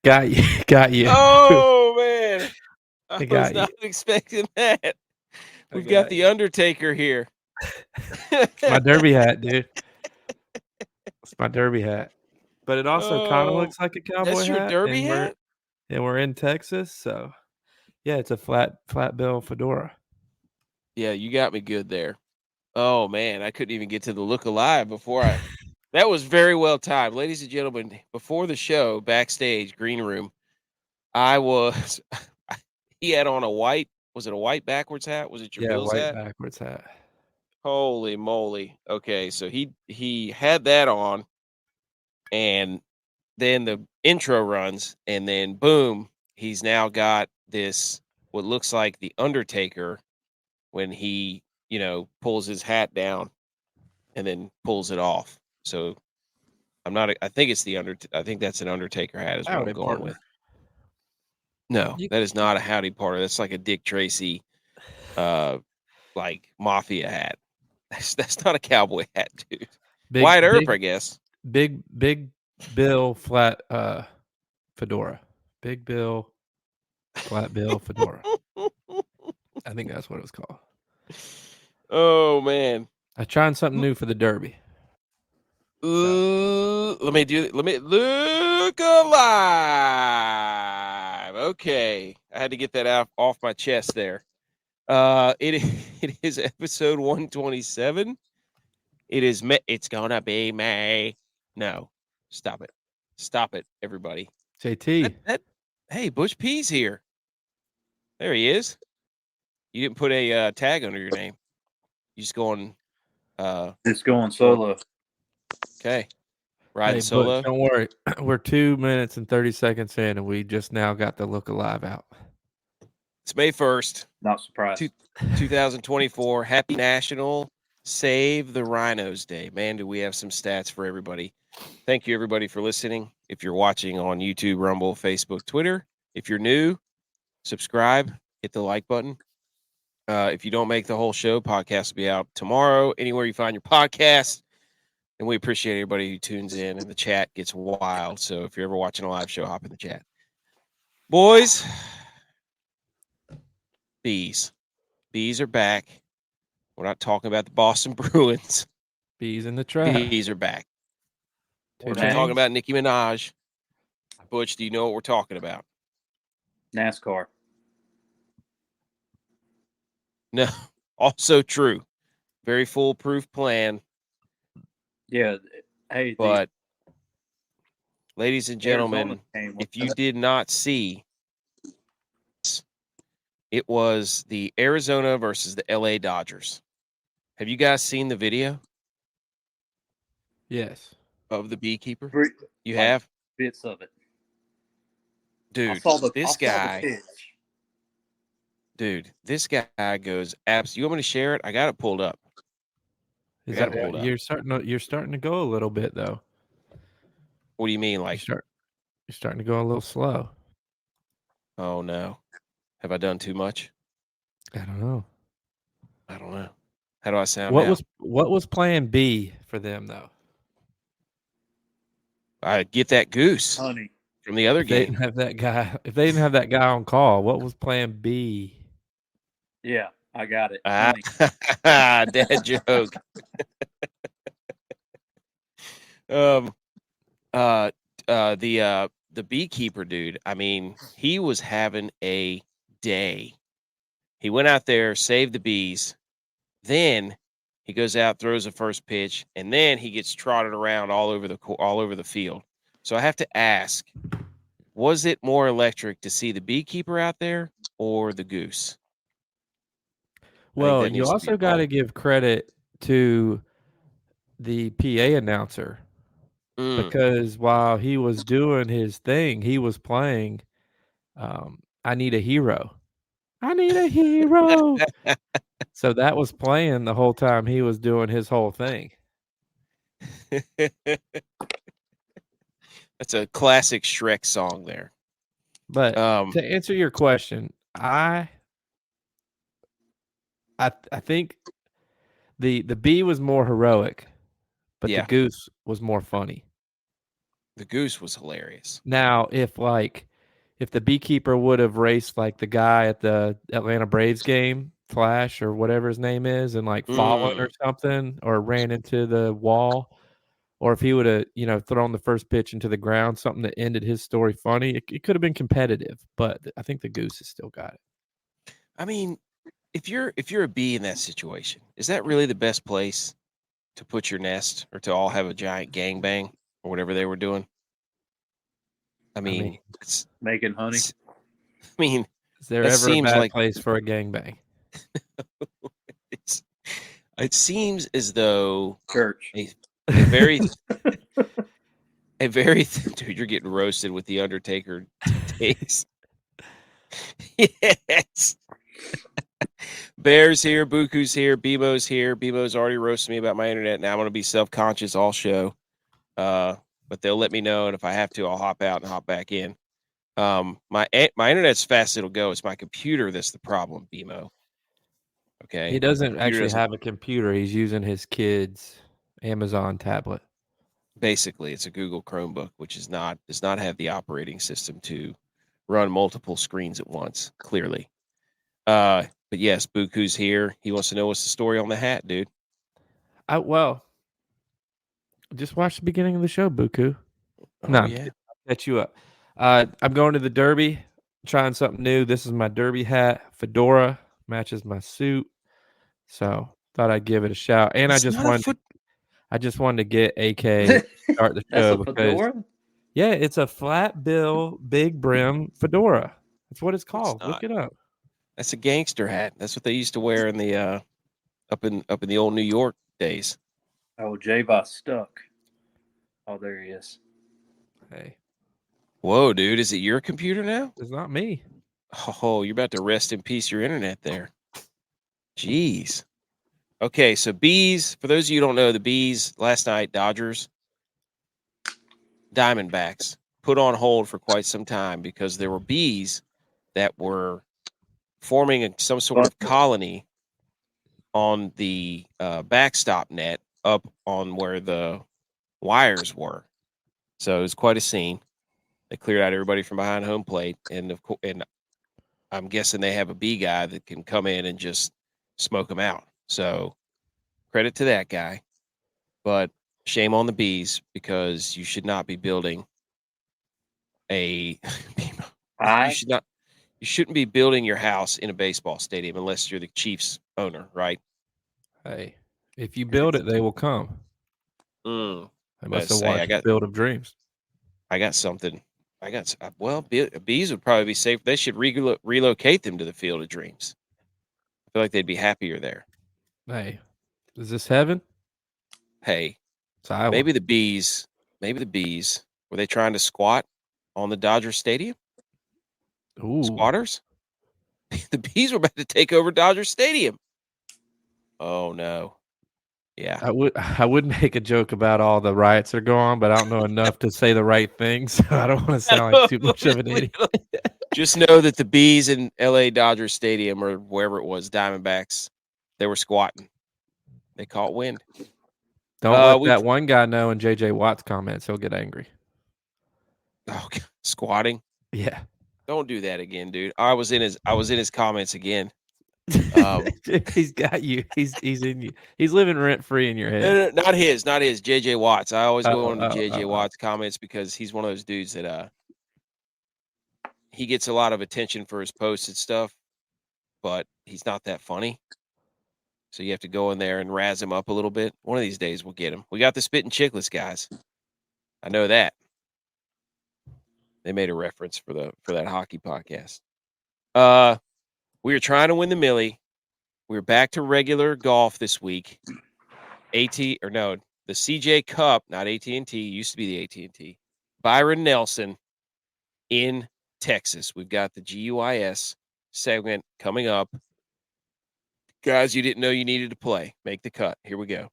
Got you. Got you. Oh man, I I was got not you. expecting that. I We've got got the you. Undertaker here. It's my derby hat, dude. It's my derby hat. But it also kind of Oh, looks like a cowboy that's your hat, derby and hat? we're in Texas, so yeah, it's a flat bill fedora. Yeah, you got me good there. Oh man, I couldn't even get to the look alive before I. That was very well timed, ladies and gentlemen. Before the show, backstage green room, I was. He had on a white. Was it a white backwards hat? Was it your Yeah, Bills white hat? backwards hat. Holy moly! Okay, so he had that on, and then the intro runs, and then boom, he's now got this what looks like the Undertaker when he pulls his hat down and then pulls it off. So I'm not. I think it's I think that's an Undertaker hat. Is what I'm Howdy, going partner. with. No, You, that is not a Howdy Partner. That's like a Dick Tracy, uh, like mafia hat. That's not a cowboy hat, dude. big Wyatt Earp, big I guess. big bill flat fedora. Big bill flat bill fedora. I think that's what it was called. Oh man. I'm trying something new for the derby. So Let me do it. Let me look alive. Okay, I had to get that off my chest there. It is episode 127. It's gonna be May. No, stop it, everybody. JT. Hey, Butch P's here. There he is. You didn't put a tag under your name. You just going. It's going solo. Okay, riding Hey, solo. Butch, don't worry. We're 2 minutes and 30 seconds in, and we just now got the look alive out. It's May 1st. Not surprised. 2024. Happy National Save the Rhinos Day. Man, do we have some stats for everybody. Thank you, everybody, for listening. If you're watching on YouTube, Rumble, Facebook, Twitter, if you're new, subscribe, hit the like button. If you don't make the whole show, podcast will be out tomorrow, anywhere you find your podcast. And we appreciate everybody who tunes in, and the chat gets wild. So if you're ever watching a live show, hop in the chat. Boys, bees are back. We're not talking about the Boston Bruins. Bees in the trap. Bees are back. We're not Chainz. talking about Nicki Minaj. Butch, do you know what we're talking about? NASCAR. No. Also true. Very foolproof plan. Yeah. Hey, but ladies and gentlemen, if if you did not see, it was the Arizona versus the LA Dodgers. Have you guys seen the video? Yes. Of the beekeeper? You like, have? Bits of it. Dude, this guy. Dude, this guy goes You want me to share it? I got it pulled up. You're starting to go a little bit though. What do you mean? Like you're starting to go a little slow. Oh no. Have I done too much? I don't know. How do I sound What now? was plan B for them though? I get that goose honey from the other game. They didn't have that guy. If they didn't have that guy on call, what was plan B? Yeah, I got it. Dad joke. The beekeeper dude, I mean, he was having a day. He went out there, saved the bees. Then he goes out, throws the first pitch, and then he gets trotted around all over the field. So I have to ask, was it more electric to see the beekeeper out there or the goose? Well, you also got to give credit to the PA announcer because while he was doing his thing, he was playing I Need a Hero. I need a hero. So that was playing the whole time he was doing his whole thing. That's a classic Shrek song there. But to answer your question, I think the bee was more heroic but Yeah. the goose was more funny. The goose was hilarious. Now, if the beekeeper would have raced like the guy at the Atlanta Braves game, Flash or whatever his name is, and like fallen or something, or ran into the wall, or if he would have, thrown the first pitch into the ground, something that ended his story funny, it could have been competitive. But I think the goose has still got it. I mean, if you're a bee in that situation, is that really the best place to put your nest or to all have a giant gangbang or whatever they were doing? I mean, it's making honey. I mean, is there that ever a seems bad like place for a gangbang? It seems as though church a very dude, you're getting roasted with the Undertaker takes. Yes. Bear's here, Buku's here, Bebo's here. Bebo's already roasted me about my internet. Now I'm going to be self-conscious all show. But they'll let me know, and if I have to, I'll hop out and hop back in. My internet's fast it'll go. It's my computer that's the problem, Bemo. Okay. He doesn't actually have a computer. He's using his kid's Amazon tablet. Basically, it's a Google Chromebook, which does not have the operating system to run multiple screens at once, clearly. But yes, Buku's here. He wants to know what's the story on the hat, dude. Just watch the beginning of the show, Buku. Oh, yeah. I'll catch you up. I'm going to the Derby, trying something new. This is my Derby hat. Fedora matches my suit. So thought I'd give it a shout. And I just wanted to get AK to start the show because fedora? Yeah, it's a flat bill, big brim fedora. That's what it's called. Look it up. That's a gangster hat. That's what they used to wear in the up in the old New York days. Oh, G.U.Y.S stuck. Oh, there he is. Hey. Whoa, dude. Is it your computer now? It's not me. Oh, you're about to rest in peace your internet there. Jeez. Okay, so bees, for those of you who don't know, the bees last night, Dodgers, Diamondbacks, put on hold for quite some time because there were bees that were forming some sort of colony on the backstop net up on where the wires were. So it was quite a scene. They cleared out everybody from behind home plate, and I'm guessing they have a bee guy that can come in and just smoke them out. So credit to that guy, but shame on the bees because you should not be building you shouldn't be building your house in a baseball stadium unless you're the Chiefs owner, right? Hey, if you build it, they will come. I must have watched Field of Dreams. I got something. Bees would probably be safe. They should relocate them to the Field of Dreams. I feel like they'd be happier there. Hey, is this heaven? Hey, it's Iowa. Maybe the bees, were they trying to squat on the Dodger Stadium? Ooh. Squatters? The bees were about to take over Dodger Stadium. Oh, no. Yeah. I would make a joke about all the riots that are going on, but I don't know enough to say the right thing, so I don't want to sound like too much of an idiot. Just know that the bees in LA Dodger Stadium or wherever it was, Diamondbacks, they were squatting. They caught wind. Don't let that one guy know in G.U.Y.S comments. He'll get angry. Oh, squatting? Yeah. Don't do that again, dude. I was in his comments again. He's got you. He's in you. He's living rent free in your head. No, not his. G.U.Y.S. I always go on to G.U.Y.S comments because he's one of those dudes that he gets a lot of attention for his posts and stuff, but he's not that funny. So you have to go in there and razz him up a little bit. One of these days we'll get him. We got the Spittin' Chicklets guys. I know that. They made a reference for that hockey podcast. We were trying to win the Millie. We're back to regular golf this week. The CJ Cup, not AT&T, used to be the AT&T. Byron Nelson in Texas. We've got the G.U.Y.S segment coming up. Guys, you didn't know you needed to play. Make the cut. Here we go.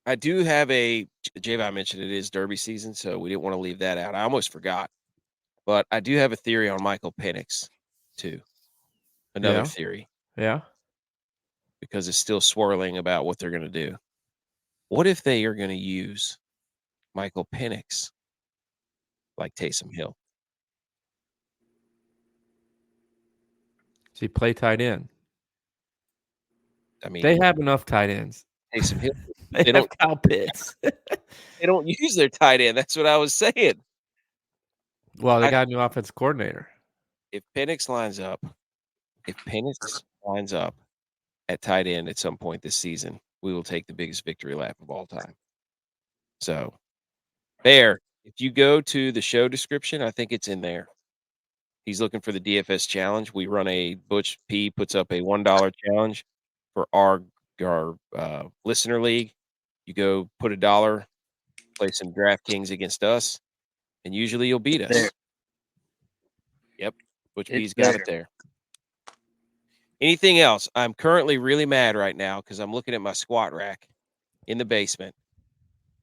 I do have J.V. mentioned it is Derby season, so we didn't want to leave that out. I almost forgot. But I do have a theory on Michael Penix, too. Another theory. Yeah. Because it's still swirling about what they're going to do. What if they are going to use Michael Penix like Taysom Hill? Does he play tight end? I mean, They have enough tight ends. Taysom Hill. They have Kyle Pitts. They don't use their tight end. That's what I was saying. Well, they got a new offensive coordinator. If Penix lines up at tight end at some point this season, we will take the biggest victory lap of all time. So, there. If you go to the show description, I think it's in there. He's looking for the DFS challenge. We run a Butch P puts up a $1 challenge for our listener league. You go put $1, play some DraftKings against us, and usually you'll beat us. There. Yep, Butch P's got it there. Anything else? I'm currently really mad right now because I'm looking at my squat rack in the basement,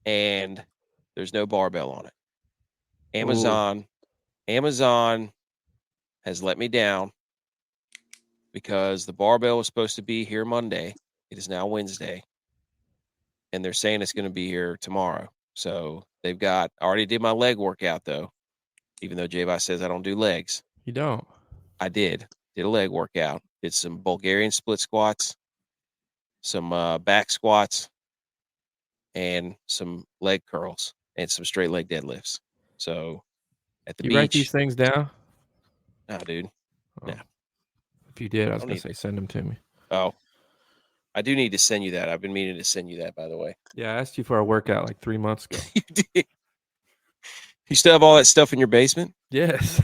and there's no barbell on it. Amazon has let me down because the barbell was supposed to be here Monday. It is now Wednesday, and they're saying it's going to be here tomorrow. So they've got. I already did my leg workout though, even though G.U.Y.S says I don't do legs. You don't. I did a leg workout. Did some Bulgarian split squats, some back squats, and some leg curls and some straight leg deadlifts. So at the beach. You write these things down? No, dude. Oh. No. If you did, I was going to say send them to me. Oh, I do need to send you that. I've been meaning to send you that, by the way. Yeah, I asked you for a workout like 3 months ago. You did. You still have all that stuff in your basement? Yes.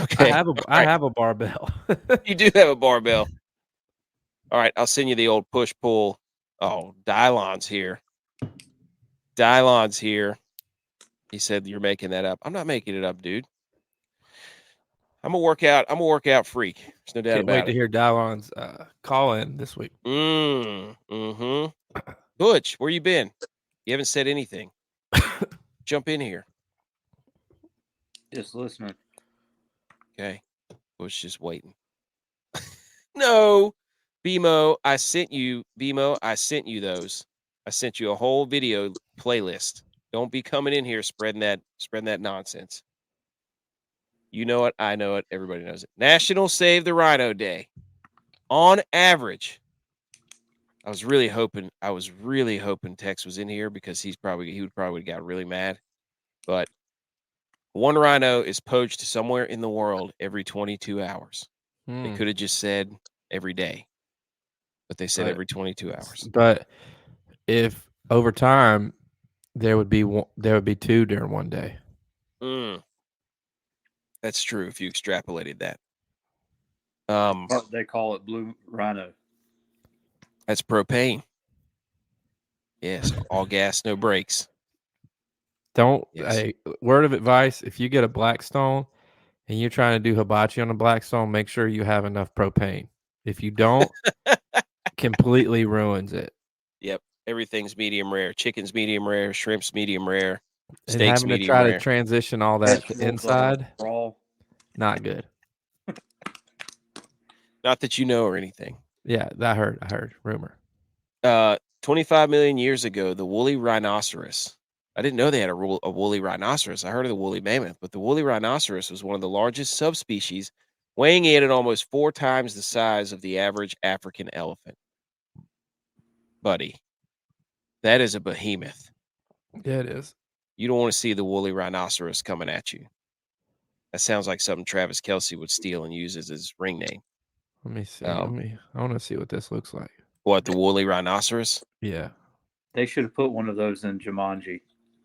Okay. I have a barbell. You do have a barbell. All right, I'll send you the old push-pull. Oh, Dylon's here. He said you're making that up. I'm not making it up, dude. I'm a workout freak. There's no doubt Can't about wait it. to hear Dylon's call in this week. Butch, where you been? You haven't said anything. Jump in here. Just listening. Okay. Butch just waiting. No. BMO, I sent you those. I sent you a whole video playlist. Don't be coming in here spreading that nonsense. You know it. I know it. Everybody knows it. National Save the Rhino Day. On average, I was really hoping Tex was in here because he would probably got really mad. But one rhino is poached somewhere in the world every 22 hours. They could have just said every day, but they said every 22 hours. But if over time there would be two during one day. That's true if you extrapolated that. They call it blue rhino. That's propane. Yes, all gas, no brakes. Don't. Yes. Hey, word of advice: if you get a Blackstone and you're trying to do hibachi on a Blackstone, make sure you have enough propane. If you don't, completely ruins it. Yep, everything's medium rare. Chicken's medium rare. Shrimp's medium rare. Steaks and having to try to transition all that to inside, raw. Not good. Not that you know or anything. Yeah, I heard rumor. 25 million years ago, the woolly rhinoceros. I didn't know they had a woolly rhinoceros. I heard of the woolly mammoth, but the woolly rhinoceros was one of the largest subspecies, weighing in at almost 4 times the size of the average African elephant. Buddy, that is a behemoth. Yeah, it is. You don't want to see the woolly rhinoceros coming at you. That sounds like something Travis Kelce would steal and use as his ring name. Let me see. I want to see what this looks like. What, the woolly rhinoceros? Yeah. They should have put one of those in Jumanji.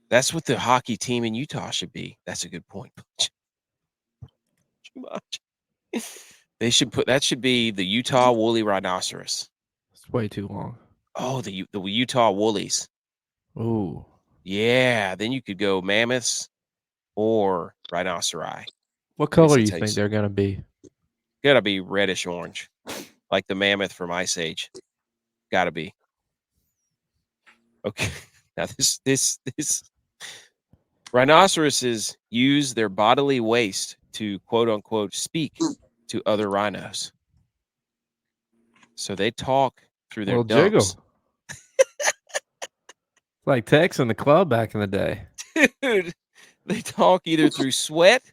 That's what the hockey team in Utah should be. That's a good point. They should that should be the Utah woolly rhinoceros. It's way too long. Oh, the Utah woolies. Ooh. Yeah, then you could go mammoths or rhinoceri. What color do you think they're going to be? Got to be reddish orange, like the mammoth from Ice Age. Got to be. Okay. Now this rhinoceroses use their bodily waste to quote unquote speak to other rhinos. So they talk through their dumps. Like Tex in the club back in the day. Dude, they talk either through sweat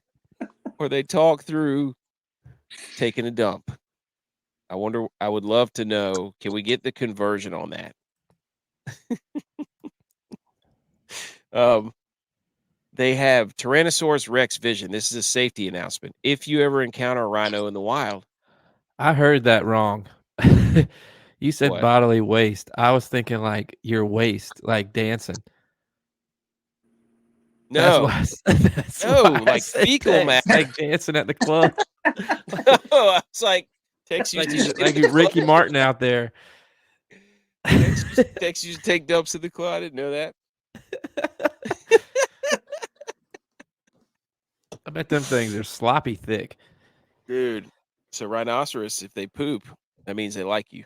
or they talk through taking a dump. I would love to know, can we get the conversion on that? They have Tyrannosaurus Rex vision. This is a safety announcement. If you ever encounter a rhino in the wild. I heard that wrong. You said What? bodily waste. I was thinking like your waist, like dancing. No. That's No, why I like said fecal Tex, matter. like dancing at the club. No, I was like, Tex used like to like Ricky Martin out there. Tex used to take dumps in the club. I didn't know that. I bet them things are sloppy thick. Dude, so rhinoceros, if they poop, that means they like you.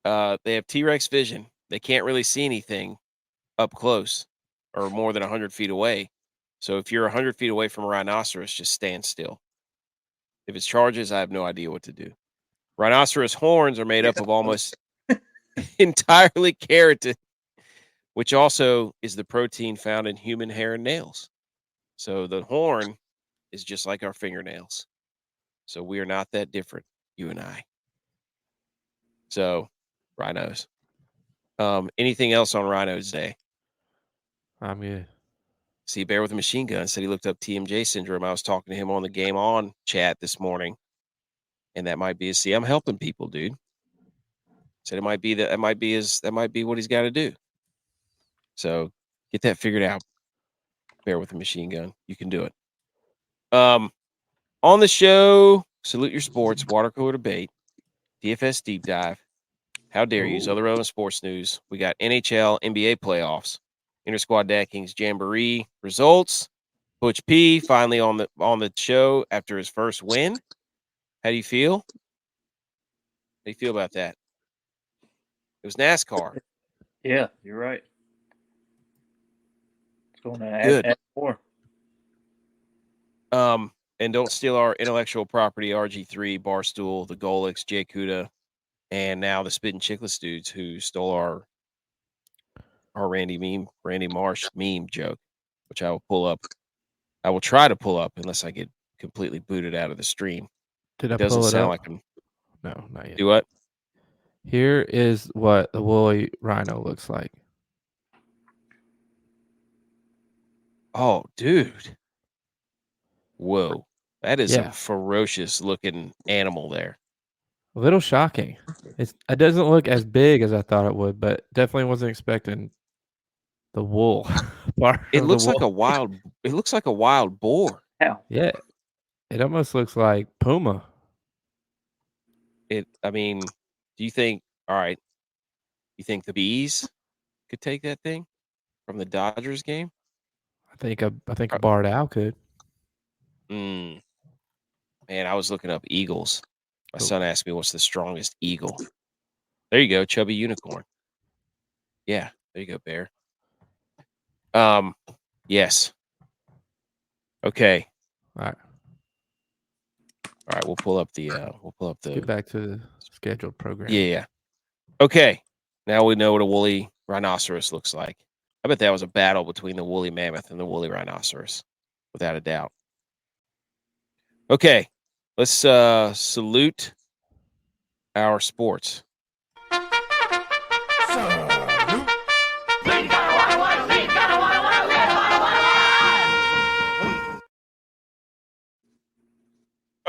They have T-Rex vision. They can't really see anything up close or more than 100 feet away. So if you're 100 feet away from a rhinoceros, just stand still. If it charges, I have no idea what to do. Rhinoceros horns are made up of almost entirely keratin, which also is the protein found in human hair and nails. So the horn is just like our fingernails. So we are not that different, you and I. So rhinos. Anything else on Rhino's Day? I'm good. See, Bear with a Machine Gun said he looked up TMJ syndrome. I was talking to him on the Game On chat this morning, and that might be his. See, I'm helping people, dude. Said it might be that might be what he's got to do. So get that figured out. Bear with a Machine Gun. You can do it. On the show, Salute Your Sports, Water Cooler Debate, DFS Deep Dive. How dare you? Other relevant sports news. We got NHL, NBA playoffs, Intersquad DraftKings Jamboree results. Butch P finally on the show after his first win. How do you feel? How do you feel about that? It was NASCAR. Yeah, you're right. It's going to add more. And don't steal our intellectual property, RG3, Barstool, the Golix, Jay Kuda, and now the Spittin' Chicklets dudes who stole our Randy Marsh meme joke, which I will pull up. I will try to pull up unless I get completely booted out of the stream. Did I Doesn't pull it sound up? like I'm. No, not yet. Do what? Here is what the woolly rhino looks like. Oh, dude. Whoa. That is a ferocious looking animal there. A little shocking. It doesn't look as big as I thought it would, but definitely wasn't expecting the wool part. It looks like a wild. It looks like a wild boar. How? Yeah, it almost looks like puma. I mean, do you think? All right. You think the bees could take that thing from the Dodgers game? I think a barred owl could. Man, I was looking up eagles. My son asked me what's the strongest eagle. There you go, chubby unicorn. Yeah, there you go, Bear. Yes. Okay. All right. We'll pull up the. Let's get back to the scheduled program. Yeah. Okay. Now we know what a woolly rhinoceros looks like. I bet that was a battle between the woolly mammoth and the woolly rhinoceros, without a doubt. Okay. Let's salute our sports.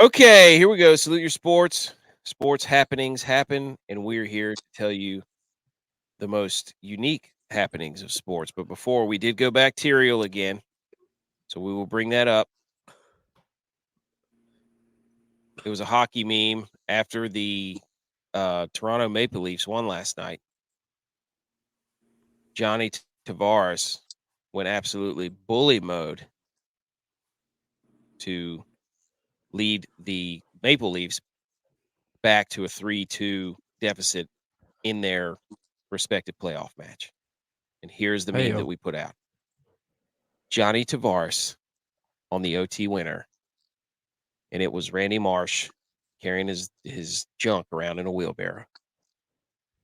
Okay, here we go. Salute your sports. Sports happenings happen, and we're here to tell you the most unique happenings of sports. But before, we did go bacterial again, so we will bring that up. It was a hockey meme after the Toronto Maple Leafs won last night. Johnny Tavares went absolutely bully mode to lead the Maple Leafs back to a 3-2 deficit in their respective playoff match. And here's the meme that we put out. Johnny Tavares on the OT winner. And it was Randy Marsh carrying his junk around in a wheelbarrow.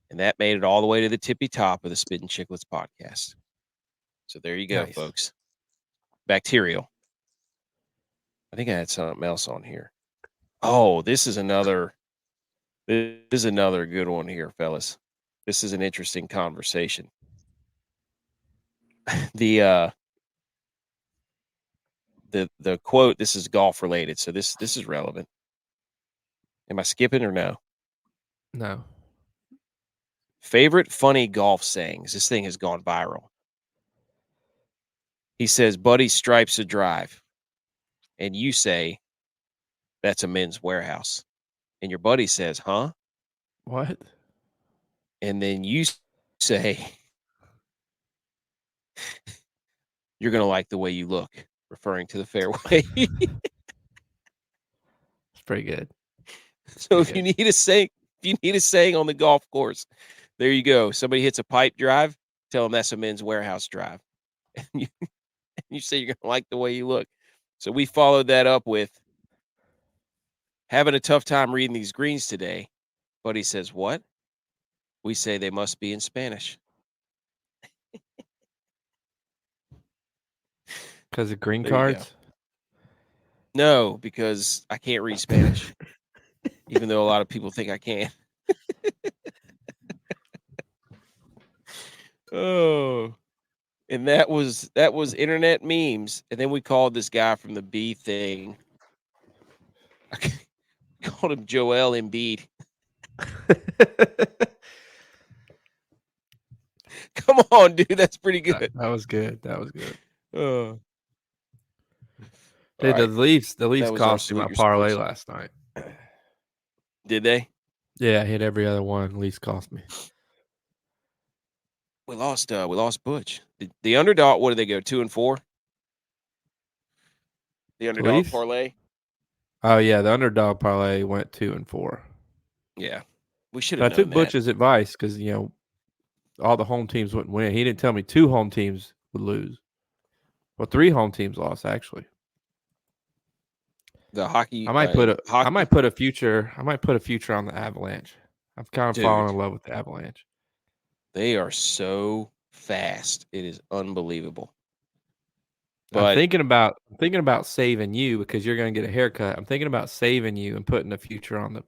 And that made it all the way to the tippy top of the Spittin' Chicklets podcast. So there you go, Nice. folks. Bacterial. I think I had something else on here. Oh, this is another good one here, fellas. This is an interesting conversation. The quote, this is golf related, so this is relevant. Am I skipping or no? No. Favorite funny golf sayings. This thing has gone viral. He says, "Buddy stripes a drive," and you say, "That's a Men's Warehouse," and your buddy says, "Huh?" What? And then you say, "You're gonna like the way you look," referring to the fairway. It's pretty good. So if you need a saying on the golf course, there you go. Somebody hits a pipe drive, tell them that's a Men's Warehouse drive. And you say you're gonna like the way you look. So we followed that up with having a tough time reading these greens today. Buddy says, "What?" We say they must be in Spanish. Because of green There you go. cards? No, because I can't read Spanish, even though a lot of people think I can. Oh, and that was internet memes. And then we called this guy from the B thing. I called him Joel Embiid. Come on, dude, that's pretty good. That was good. That was good. All Dude, right. the Leafs That was our cost me my Sweeter parlay Sports. last night. Did they? Yeah, I hit every other one. Leafs cost me. We lost Butch. The underdog, what did they go? 2-4? The underdog Leafs? parlay? Oh yeah, the underdog parlay went 2-4. Yeah. We should But have I known took that. Butch's advice because all the home teams wouldn't win. He didn't tell me 2 home teams would lose. Well, 3 home teams lost actually. The hockey I might put a future on the Avalanche. I've kind of fallen in love with the Avalanche. They are so fast. It is unbelievable. But I'm thinking about saving you because you're going to get a haircut. I'm thinking about saving you and putting a future on the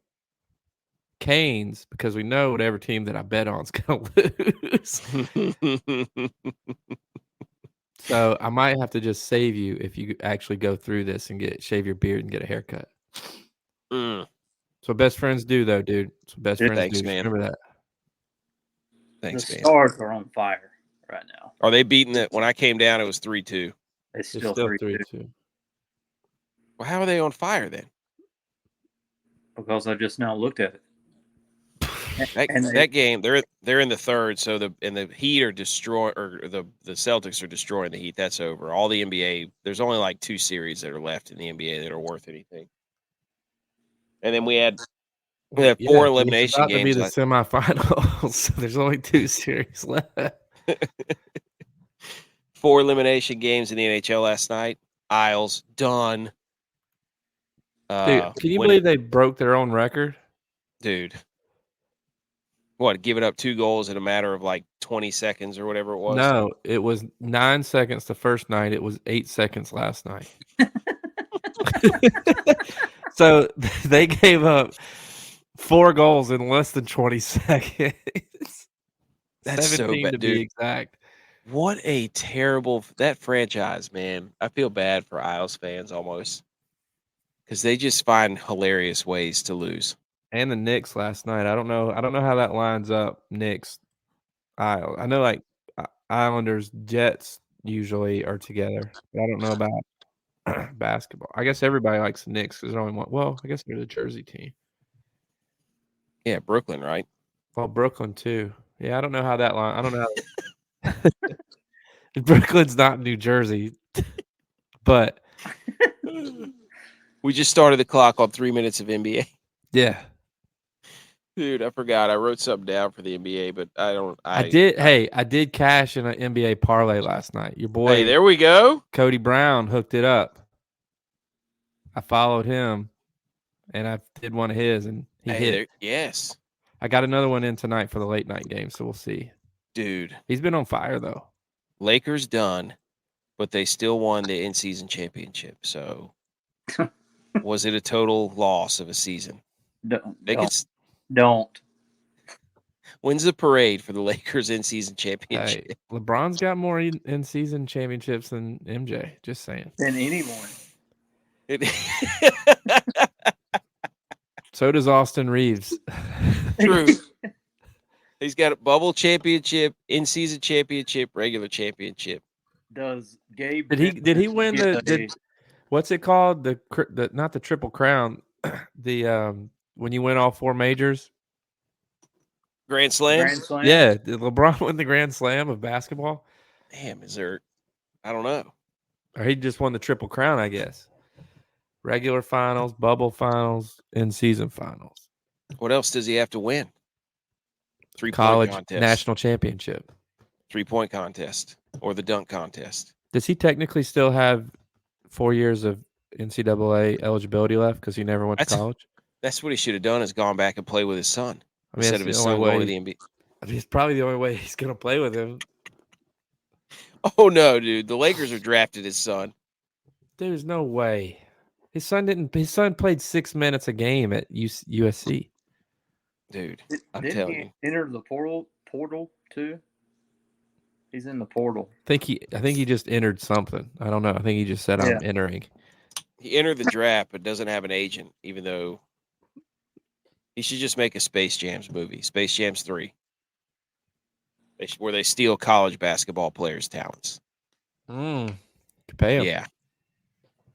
Canes because we know whatever team that I bet on is going to lose. So I might have to just save you if you actually go through this and shave your beard and get a haircut. So best friends do, though, dude. So best friends Thanks, do. man. Remember that. Thanks, the Stars are on fire right now. Are they beating it? When I came down, it was 3-2. It's still 3-2. Well, how are they on fire then? Because I just now looked at it. That game, they're in the third, so the Heat are destroying, or the Celtics are destroying the Heat. That's over. All the NBA, there's only like 2 series that are left in the NBA that are worth anything. And then we had 4 elimination it's about games. To be the semifinals. So there's only 2 series left. 4 elimination games in the NHL last night. Isles done. Dude, can you believe they broke their own record? Dude. What, giving up 2 goals in a matter of like 20 seconds or whatever it was? No, it was 9 seconds the first night. It was 8 seconds last night. So they gave up 4 goals in less than 20 seconds. That's 17 so bad, to dude. be exact. What a terrible that franchise, man. I feel bad for Isles fans almost because they just find hilarious ways to lose. And the Knicks last night. I don't know how that lines up. Knicks, Isles. I know like Islanders, Jets usually are together, but I don't know about basketball. I guess everybody likes the Knicks because there's only one. Well, I guess they're the Jersey team. Yeah, Brooklyn, right? Well, Brooklyn too. Yeah, I don't know how that line. I don't know. Brooklyn's not New Jersey, but we just started the clock on 3 minutes of NBA. Yeah, dude, I forgot. I wrote something down for the NBA, but I don't. I did cash in an NBA parlay last night. Your boy, hey, there we go. Cody Brown hooked it up. I followed him, and I did one of his, and he hit. Yes. I got another one in tonight for the late night game, so we'll see. Dude. He's been on fire, though. Lakers done, but they still won the in-season championship. So, was it a total loss of a season? Don't. When's the parade for the Lakers in-season championship? Hey, LeBron's got more in-season championships than MJ. Just saying. Than anyone. So does Austin Reeves. True. He's got a bubble championship, in-season championship, regular championship. Does Gabe? Did he win what's it called? The not the Triple Crown, the when you win all 4 majors. Grand Slam? Yeah, did LeBron win the Grand Slam of basketball? Damn, is there? I don't know. Or he just won the Triple Crown, I guess. Regular finals, bubble finals, in-season finals. What else does he have to win? 3-point college contest, national championship, 3-point contest, or the dunk contest. Does he technically still have 4 years of NCAA eligibility left because he never went to college? That's what he should have done, is gone back and play with his son instead of his the only son way going to the NBA. I mean, it's probably the only way he's going to play with him. Oh, no, dude. The Lakers are drafted his son. There's no way. His son played 6 minutes a game at USC. Dude, I'm telling you. Enter the portal too? He's in the portal. I think he just entered something. I don't know. I think he just said, I'm entering. He entered the draft but doesn't have an agent, even though he should just make a Space Jams movie, Space Jams 3, where they steal college basketball players' talents. Could pay him. Yeah.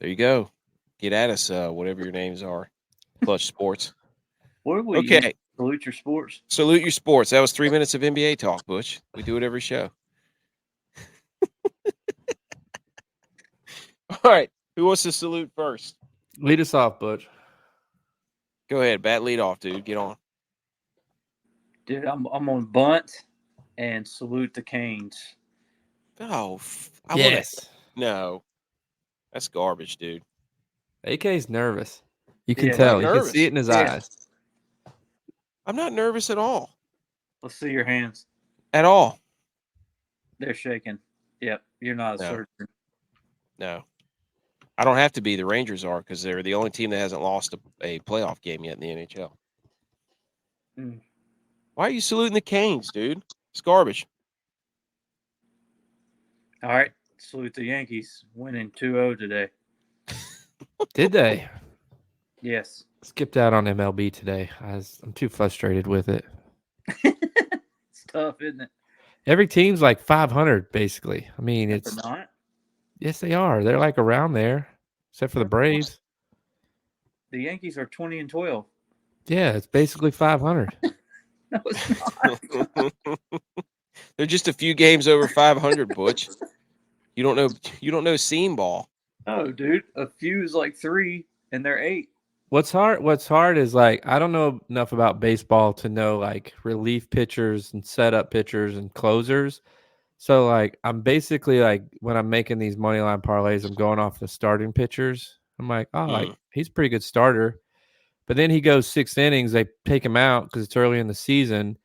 There you go. Get at us, whatever your names are. Clutch Sports. What are we? Okay. Salute your sports. Salute your sports. That was 3 minutes of NBA talk, Butch. We do it every show. All right. Who wants to salute first? Lead us off, Butch. Go ahead. Bat lead off, dude. Get on. Dude, I'm on bunt and salute the Canes. Oh, yes. No. That's garbage, dude. AK's nervous. You can tell. You can see it in his eyes. I'm not nervous at all. Let's see your hands. At all. They're shaking. Yep. You're not a surgeon. No. I don't have to be. The Rangers are, because they're the only team that hasn't lost a playoff game yet in the NHL. Why are you saluting the Canes, dude? It's garbage. All right. Salute the Yankees winning 2-0 today. Did they? Yes. Skipped out on MLB today. I'm too frustrated with it. It's tough, isn't it? Every team's like 500, basically. I mean, it's not. Yes, they are. They're like around there, except for the Braves. The Yankees are 20-12. Yeah, it's basically 500. No, it's not. They're just a few games over 500, Butch. You don't know seam ball. Oh, dude, a few is like 3, and they're 8. What's hard is, like, I don't know enough about baseball to know, like, relief pitchers and setup pitchers and closers. So, like, I'm basically, like, when I'm making these money line parlays, I'm going off the starting pitchers. I'm like, like, he's a pretty good starter. But then he goes 6 innings. They take him out because it's early in the season.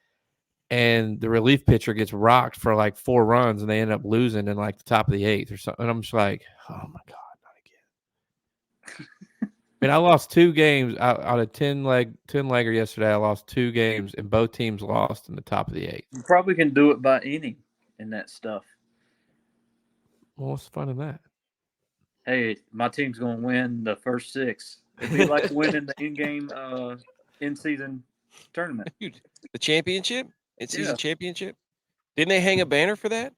And the relief pitcher gets rocked for, like, 4 runs, and they end up losing in, like, the top of the 8th or something. And I'm just like, oh, my God, not again. I mean, I lost 2 games out of 10-legger yesterday. I lost 2 games, and both teams lost in the top of the 8th. You probably can do it by inning and that stuff. Well, what's the fun in that? Hey, my team's going to win the first 6. It'd be like winning the in-season tournament. Dude, the championship? In-season championship? Didn't they hang a banner for that?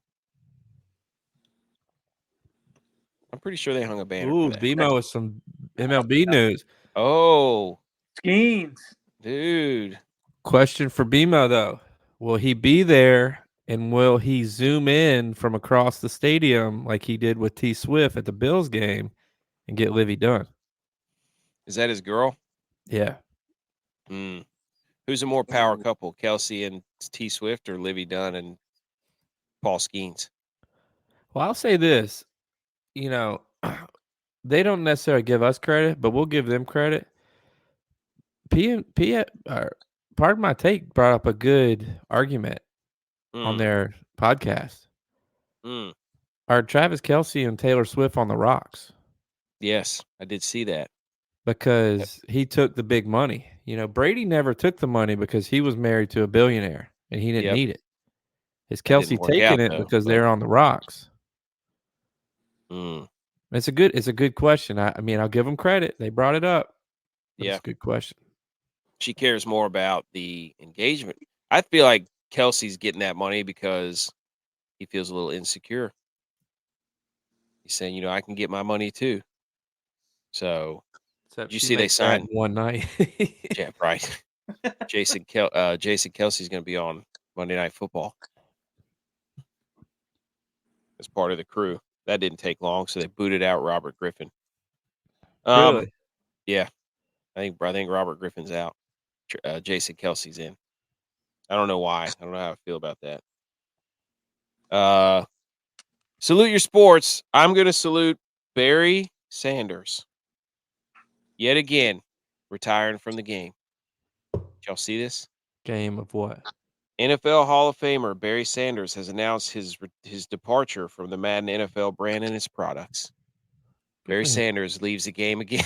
I'm pretty sure they hung a banner for that. BMO with some MLB news. Oh. Skeens. Dude. Question for BMO, though. Will he be there, and will he zoom in from across the stadium like he did with T. Swift at the Bills game and get Livy Dunn? Is that his girl? Yeah. Who's a more power couple, Kelsey and T. Swift, or Livy Dunn and Paul Skeens? Well, I'll say this. You know, they don't necessarily give us credit, but we'll give them credit. Pardon my take, brought up a good argument on their podcast. Are Travis Kelce and Taylor Swift on the rocks? Yes, I did see that. Because he took the big money. Brady never took the money because he was married to a billionaire and he didn't need it. Is Kelce taking it because they're on the rocks? It's a good question. I mean, I'll give them credit. They brought it up. It's a good question. She cares more about the engagement. I feel like Kelce's getting that money because he feels a little insecure. He's saying, I can get my money too. So, except you see they signed one night. Yeah, right. Jason Kelce's going to be on Monday Night Football as part of the crew. That didn't take long, so they booted out Robert Griffin. Really? Yeah, I think Robert Griffin's out. Jason Kelce's in. I don't know why. I don't know how I feel about that. Salute your sports. I'm going to salute Barry Sanders. Yet again, retiring from the game. Did y'all see this? Game of what? NFL Hall of Famer Barry Sanders has announced his departure from the Madden NFL brand and its products. Barry Sanders leaves the game again.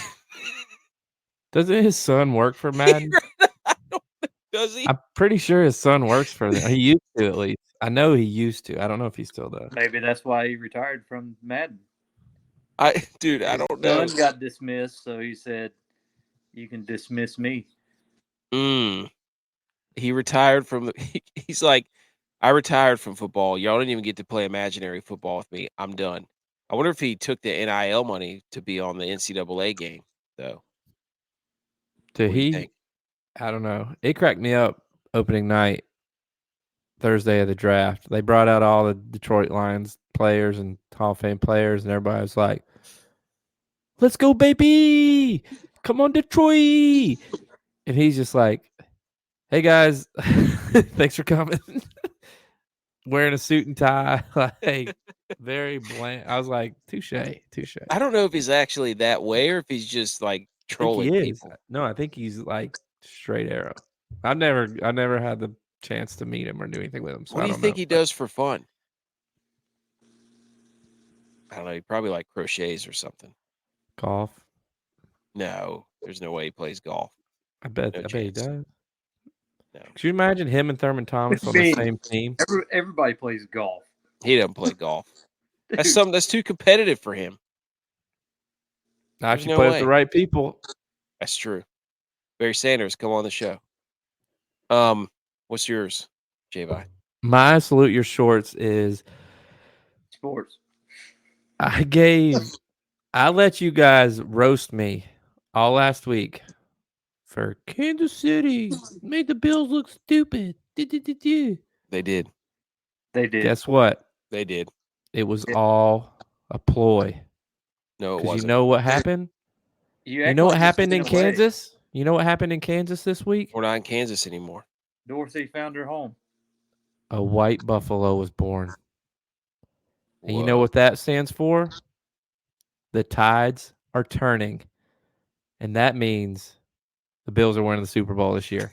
Doesn't his son work for Madden? Does he? I'm pretty sure his son works for them. He used to, at least. I know he used to. I don't know if he still does. Maybe that's why he retired from Madden. I don't know. His son got dismissed, so he said, "You can dismiss me." He retired from. He's like, I retired from football. Y'all didn't even get to play imaginary football with me. I'm done. I wonder if he took the NIL money to be on the NCAA game, though. What do you think? I don't know. It cracked me up opening night, Thursday of the draft. They brought out all the Detroit Lions players and Hall of Fame players, and everybody was like, "Let's go, baby! Come on, Detroit!" And he's just like, "Hey, guys, thanks for coming." Wearing a suit and tie, like very bland. I was like, touche. I don't know if he's actually that way or if he's just like trolling people. No, I think he's like straight arrow. I never had the chance to meet him or do anything with him. So what do you think he does for fun? I don't know. He probably like crochets or something. Golf? No, there's no way he plays golf. I bet he does. No. Could you imagine him and Thurman Thomas on the same team? Everybody plays golf. He doesn't play golf. That's too competitive for him. Not if you play with the right people. That's true. Barry Sanders, come on the show. What's yours, J-Vi? My salute your shorts is sports. I let you guys roast me all last week for Kansas City made the Bills look stupid. They did. Guess what? They did. It was all a ploy. No, it wasn't. Because you know what happened? You know what happened in Kansas? You know what happened in Kansas this week? We're not in Kansas anymore. Dorothy found her home. A white buffalo was born. And you know what that stands for? The tides are turning. And that means the Bills are winning the Super Bowl this year.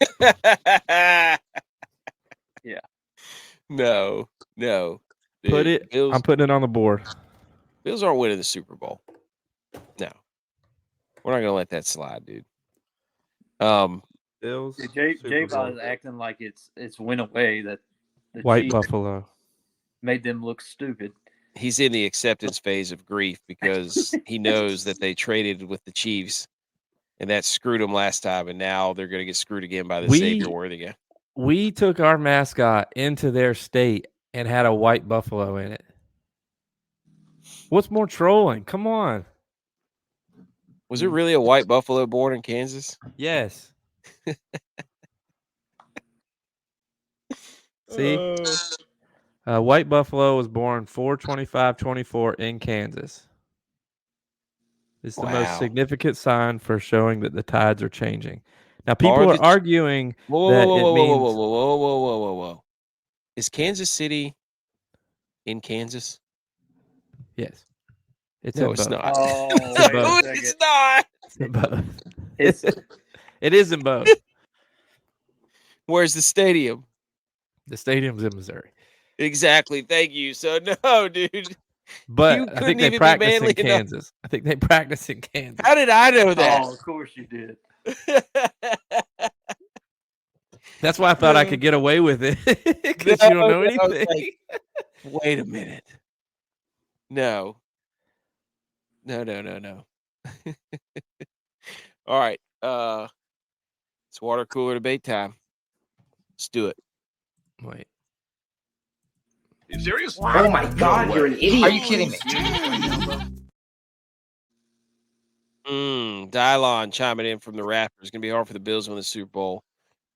Yeah. No. Dude, I'm putting it on the board. Bills aren't winning the Super Bowl. No. We're not going to let that slide, dude. Bills. J-Bot is acting like it's went away that the white Chiefs buffalo made them look stupid. He's in the acceptance phase of grief because he knows that they traded with the Chiefs and that screwed them last time, and now they're going to get screwed again by the Xavier Worthy guy. We took our mascot into their state and had a white buffalo in it. What's more trolling? Come on. Was there really a white buffalo born in Kansas? Yes. See? White buffalo was born 4/25/24 in Kansas. It's the most significant sign for showing that the tides are changing. Now, people are arguing that it means... Whoa. Is Kansas City in Kansas? Yes. It's not. Oh, it's not. It's in both. It is in both. Where's the stadium? The stadium's in Missouri. Exactly. Thank you. So no, dude. You But I think couldn't they even be practice in manly enough. Kansas. I think they practice in Kansas. How did I know that? Oh, of course you did. That's why I thought I could get away with it because you don't know anything. Like, wait a minute. No. No. All right. It's water cooler debate time. Let's do it. Wait. Are you serious? Oh my God, you're an idiot. Are you kidding me? Dylon chiming in from the Raptors. It's gonna be hard for the Bills to win the Super Bowl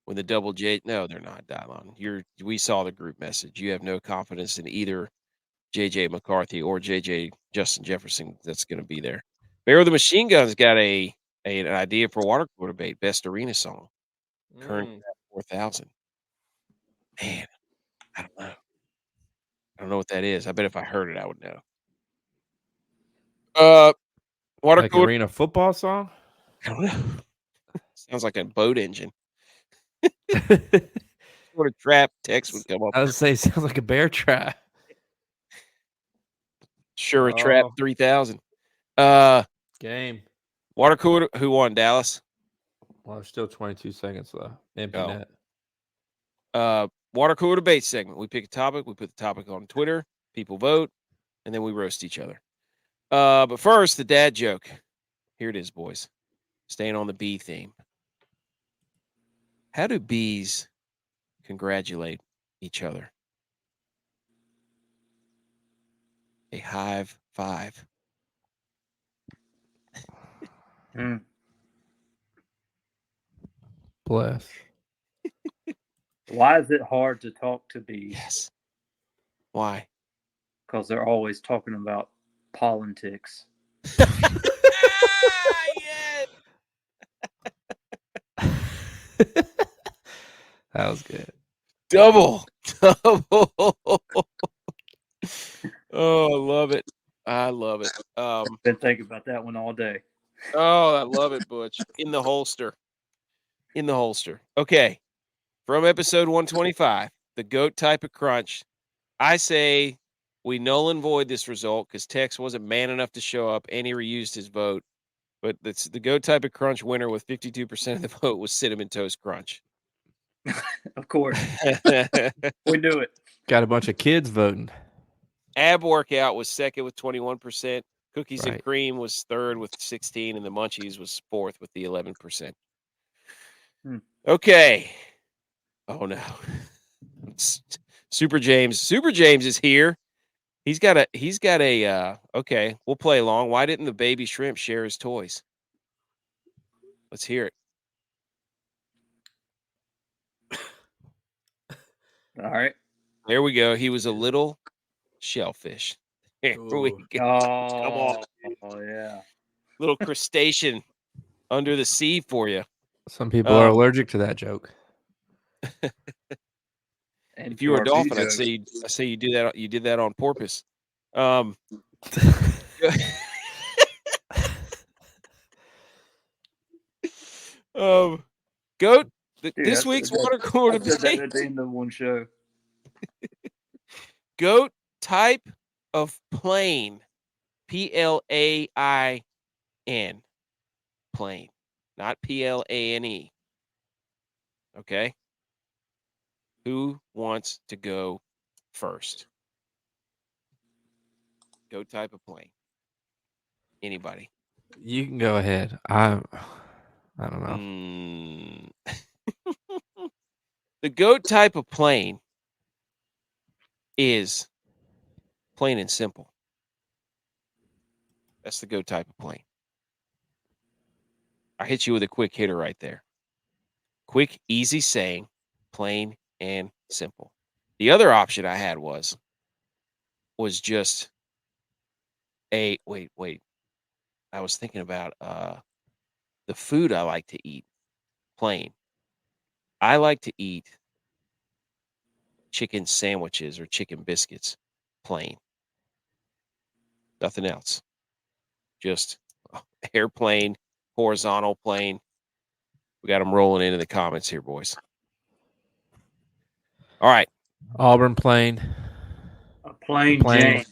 when the double J. No, they're not, Dylon. We saw the group message. You have no confidence in either JJ McCarthy or JJ Justin Jefferson that's gonna be there. Bear the Machine Gun's got an idea for water cooler debate, best arena song. Current 4,000. Man, I don't know. I don't know what that is. I bet if I heard it, I would know. Water Like cooler. arena football song? I don't know. Sounds like a boat engine. What a trap text would come up. I was say sounds like a bear trap. Sure, a trap 3,000. Game. Water cooler. Who won? Dallas. Well, there's still 22 seconds left. Empty net. Water cooler debate segment. We pick a topic. We put the topic on Twitter. People vote, and then we roast each other. But first, the dad joke. Here it is, boys. Staying on the bee theme. How do bees congratulate each other? A hive five. Bless. Why is it hard to talk to bees? Yes. Why? Because they're always talking about politics. Yes. That was good. Double. Oh, I love it. I love it. Been thinking about that one all day. Oh, I love it, Butch. In the holster. In the holster. Okay. From episode 125, the GOAT type of crunch. I say we null and void this result because Tex wasn't man enough to show up and he reused his vote. But the GOAT type of crunch winner with 52% of the vote was Cinnamon Toast Crunch. Of course. We knew it. Got a bunch of kids voting. Ab Workout was second with 21%. Cookies and Right. Cream was third with 16%, and the Munchies was fourth with the 11%. Okay. Oh no. Super James. Super James is here. He's got a okay, we'll play along. Why didn't the baby shrimp share his toys? Let's hear it. All right. There we go. He was a little shellfish. Here we go. Come on. Oh yeah. Little crustacean under the sea for you. Some people are allergic to that joke. And if you were a dolphin, I say you do that. You did that on porpoise. Goat. This week's water cooler debate. At the end of one show. GOAT type of plane. PLAIN. Plane. Not PLANE. Okay. Who wants to go first? GOAT type of plane. Anybody? You can go ahead. I don't know. The GOAT type of plane is plain and simple. That's the GOAT type of plane. I hit you with a quick hitter right there. Quick, easy saying, plain and simple. The other option I had was just a wait. I was thinking about the food I like to eat. Plain. I like to eat chicken sandwiches or chicken biscuits. Plain. Nothing else. Just airplane, horizontal plane. We got them rolling into the comments here, boys. All right. Auburn plane. Plain Jane.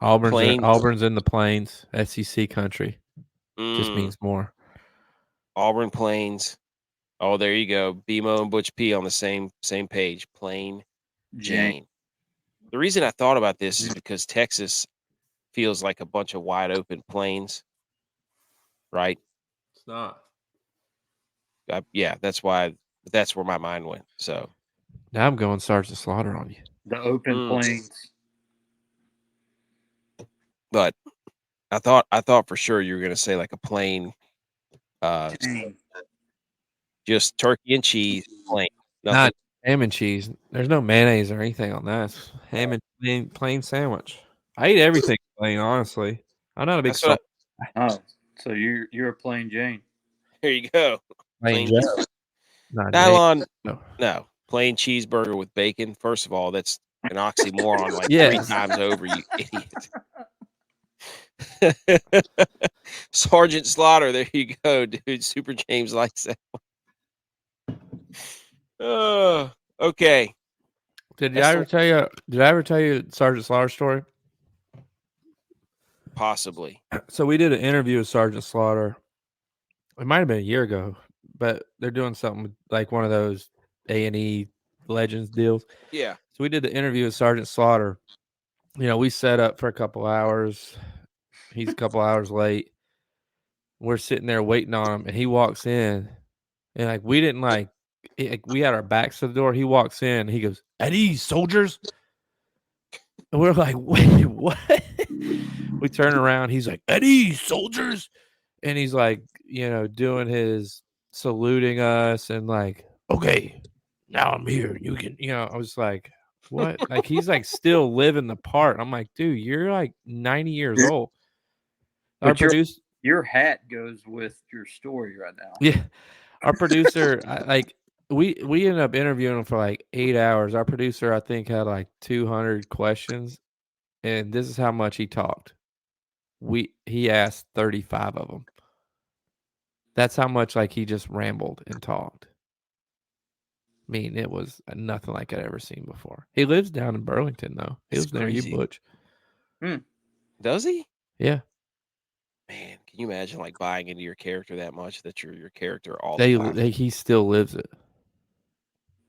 Auburn's in the Plains, SEC country. Just means more. Auburn Plains. Oh, there you go. BMO and Butch P on the same page. Plain Jane. The reason I thought about this is because Texas feels like a bunch of wide open plains, right? It's not. Yeah, that's why. That's where my mind went. So now I'm going Sergeant Slaughter on you. The open plains. But I thought for sure you were going to say like a plain, just turkey and cheese, plain, nothing. Not ham and cheese. There's no mayonnaise or anything on that. It's ham and plain sandwich. I eat everything plain, honestly. I'm not a big salt. Oh, so you're a plain Jane. There you go. Plain Jane. Nylon. No. Plain cheeseburger with bacon. First of all, that's an oxymoron like 3 times over, you idiot. Sergeant Slaughter, there you go, dude. Super James likes that one. Okay. Did I ever tell you Sergeant Slaughter's story? Possibly. So we did an interview with Sergeant Slaughter. It might have been a year ago, but they're doing something like one of those A&E Legends deals. Yeah. So we did the interview with Sergeant Slaughter. You know, we set up for a couple hours. He's a couple hours late. We're sitting there waiting on him, and he walks in, and like we didn't we had our backs to the door. He walks in, and he goes, "At ease, soldiers." And we're like, "Wait, what?" We turn around. He's like, "At ease, soldiers," and he's like, you know, doing his saluting us, and like, "Okay, now I'm here. You can," you know. I was like, "What?" Like he's like still living the part. I'm like, "Dude, you're like 90 years old." Our producer. Your hat goes with your story right now. Yeah, our producer, we ended up interviewing him for like 8 hours. Our producer, I think, had like 200 questions, and this is how much he talked. He asked 35 of them. That's how much like he just rambled and talked. I mean, it was nothing like I'd ever seen before. He lives down in Burlington, though. He lives near you, Butch. Does he? Yeah. Man, can you imagine like buying into your character that much that you're your character all the time? He still lives it.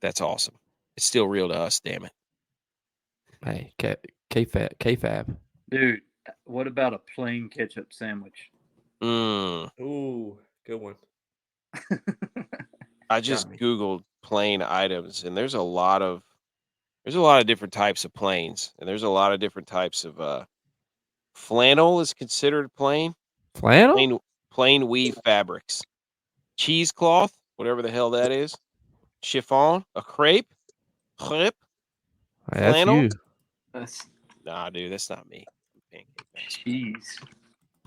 That's awesome. It's still real to us, damn it. Hey, K-Fab. Dude, what about a plain ketchup sandwich? Ooh, good one. I just Googled plain items, and there's a lot of different types of plains, and there's a lot of different types of flannel is considered plain. Flannel? Plain weave fabrics. Cheesecloth, whatever the hell that is. Chiffon, a crepe. Flannel. Nah, dude, that's not me. Pancake Master. Jeez.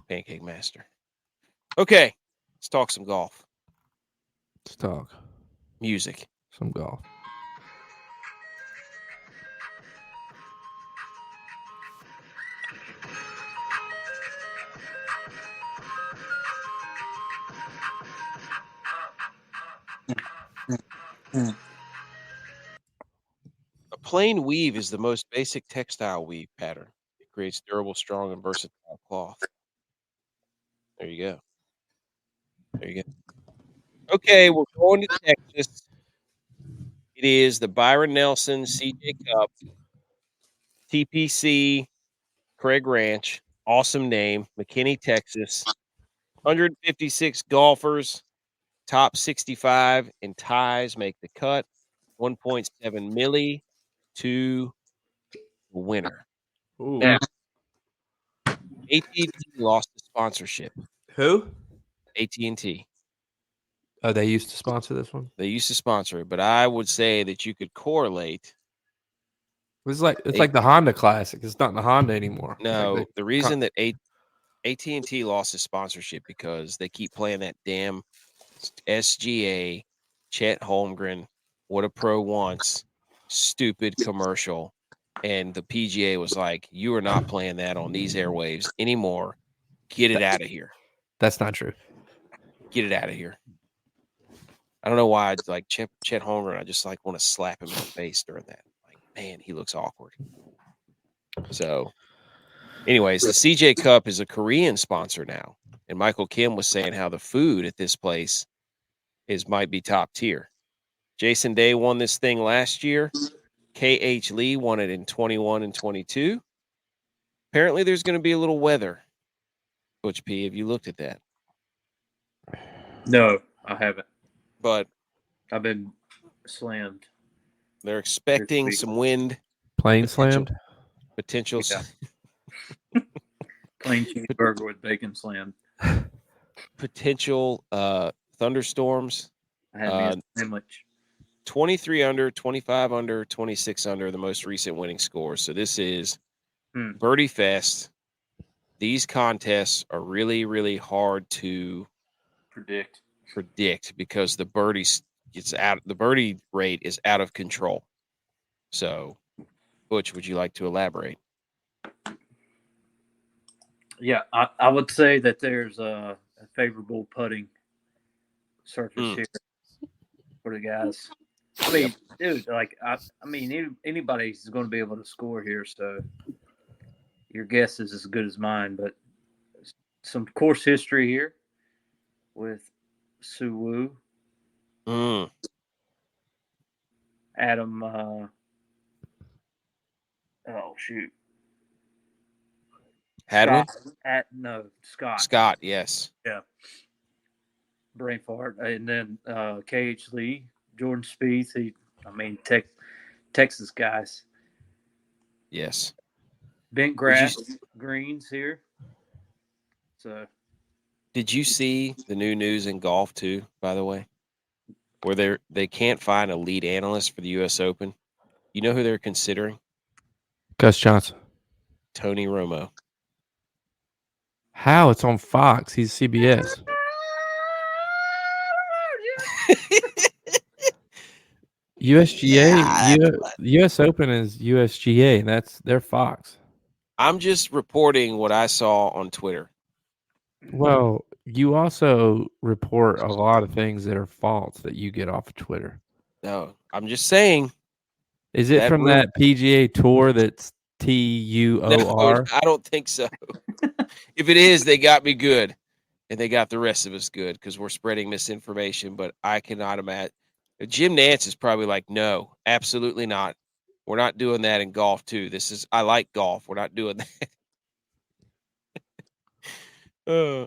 Pancake Master. Okay, let's talk some golf. Let's talk music. Some golf. A plain weave is the most basic textile weave pattern. It creates durable, strong, and versatile cloth. There you go. There you go. Okay, we're going to Texas. It is the Byron Nelson CJ Cup, TPC Craig Ranch. Awesome name, McKinney, Texas. 156 golfers, top 65, and ties make the cut. 1.7 milli to the winner. Ooh. Now, AT&T lost the sponsorship. Who? AT&T. Oh, they used to sponsor this one? They used to sponsor it, but I would say that you could correlate. It's like the Honda Classic. It's not the Honda anymore. No, like the reason that AT&T lost its sponsorship because they keep playing that damn SGA, Chet Holmgren, what a pro wants, stupid commercial. And the PGA was like, you are not playing that on these airwaves anymore. Get it out of here. That's not true. Get it out of here. I don't know why I'd like Chet Holmgren. I just like want to slap him in the face during that. Like, man, he looks awkward. So, anyways, the CJ Cup is a Korean sponsor now, and Michael Kim was saying how the food at this place might be top tier. Jason Day won this thing last year. KH Lee won it in 21 and 22. Apparently, there's going to be a little weather. Coach P, have you looked at that? No, I haven't. But I've been slammed. They're expecting some wind. Plane slammed? Potential. Yeah. Plain cheeseburger with bacon slammed. Potential thunderstorms. I had me a sandwich. 23 under, 25 under, 26 under, the most recent winning score. So this is Birdie Fest. These contests are really, really hard to predict because the birdie rate is out of control. So, Butch, would you like to elaborate? Yeah, I would say that there's a favorable putting surface here for the guys. I mean, dude, like anybody's going to be able to score here, so your guess is as good as mine. But some course history here with Suwoo, Adam. Oh shoot, Hadwin? Scott. Scott, yes. Yeah. Brain fart. And then KH Lee, Jordan Spieth. Texas guys. Yes. Bent grass greens here. So, did you see the new news in golf too, by the way? Where they can't find a lead analyst for the U.S. Open. You know who they're considering? Gus Johnson. Tony Romo. How? It's on Fox. He's CBS. USGA, U.S. Open is USGA, and they're Fox. I'm just reporting what I saw on Twitter. Well, you also report a lot of things that are false that you get off of Twitter. No, I'm just saying. Is it from that PGA Tour that's TUOR? No, I don't think so. If it is, they got me good, and they got the rest of us good because we're spreading misinformation. But I cannot imagine. Jim Nantz is probably like, no, absolutely not. We're not doing that in golf too. I like golf. We're not doing that.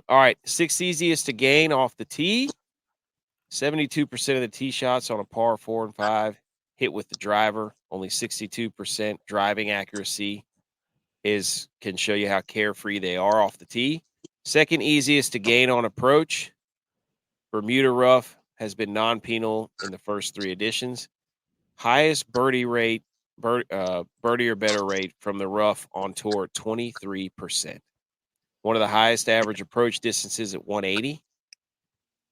All right, 6 easiest to gain off the tee. 72% of the tee shots on a par 4 and 5 hit with the driver. Only 62% driving accuracy can show you how carefree they are off the tee. Second easiest to gain on approach. Bermuda rough has been non-penal in the first 3 editions. Highest birdie rate, birdie or better rate from the rough on tour, 23%. One of the highest average approach distances at 180.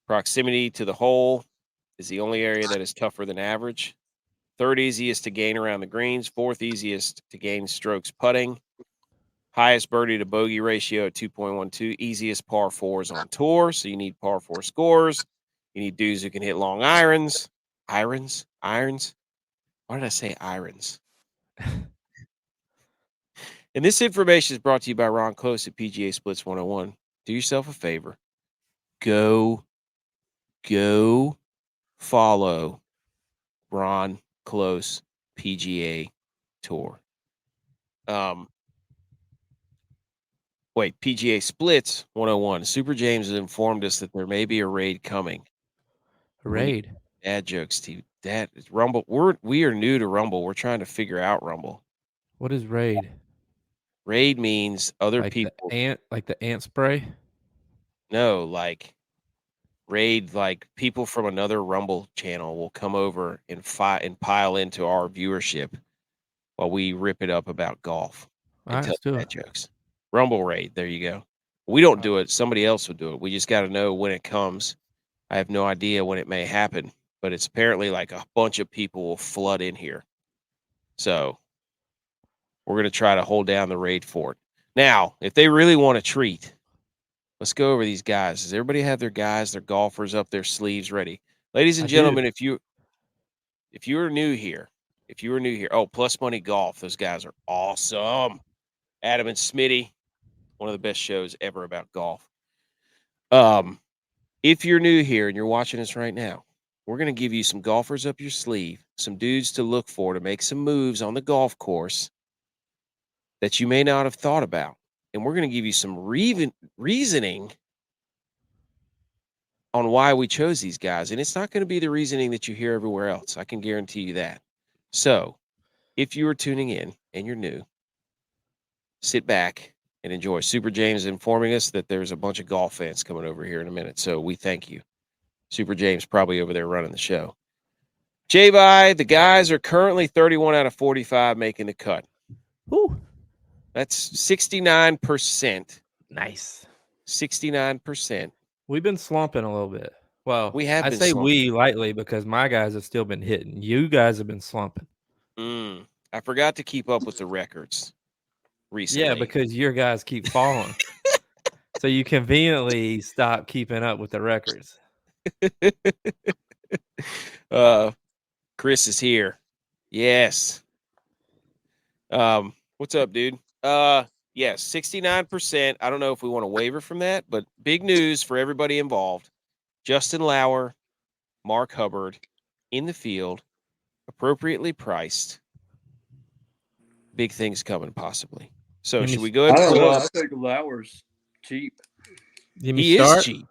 Proximity to the hole is the only area that is tougher than average. Third easiest to gain around the greens. Fourth easiest to gain strokes putting. Highest birdie to bogey ratio at 2.12. Easiest par 4s on tour. So you need par 4 scores. You need dudes who can hit long irons. Irons? Why did I say irons? And this information is brought to you by Ron Close at PGA Splits 101. Do yourself a favor. Go follow Ron Close PGA Tour. PGA Splits 101. Super James has informed us that there may be a raid coming. A raid? Dad jokes, Steve. That is Rumble. We are new to Rumble. We're trying to figure out Rumble. What is raid? Raid means other like people. Like the ant spray? No, like raid, like people from another Rumble channel will come over and pile into our viewership while we rip it up about golf and tell dad jokes. Rumble raid. There you go. We don't do it. Somebody else will do it. We just got to know when it comes. I have no idea when it may happen, but it's apparently like a bunch of people will flood in here. So we're going to try to hold down the raid fort. Now, if they really want to treat, let's go over these guys. Does everybody have their guys, their golfers up their sleeves ready? Ladies and gentlemen, if you are new here, oh, Plus Money Golf, those guys are awesome. Adam and Smitty, one of the best shows ever about golf. If you're new here and you're watching us right now, we're going to give you some golfers up your sleeve, some dudes to look for to make some moves on the golf course that you may not have thought about. And we're going to give you some reasoning on why we chose these guys. And it's not going to be the reasoning that you hear everywhere else. I can guarantee you that. So if you are tuning in and you're new, sit back and enjoy. Super James informing us that there's a bunch of golf fans coming over here in a minute. So we thank you. Super James probably over there running the show. J-By, the guys are currently 31 out of 45 making the cut. Woo. That's 69%. Nice. 69%. We've been slumping a little bit. Well, We have I been say slumping. we lightly because my guys have still been hitting. You guys have been slumping. I forgot to keep up with the records recently. Yeah, because your guys keep falling. So you conveniently stop keeping up with the records. Chris is here. Yes. What's up, dude? Yes, 69%. I don't know if we want to waver from that, but big news for everybody involved. Justin Lauer, Mark Hubbard in the field, appropriately priced. Big things coming, possibly. So should we go ahead and pull up? I think Lauer's cheap. He is cheap.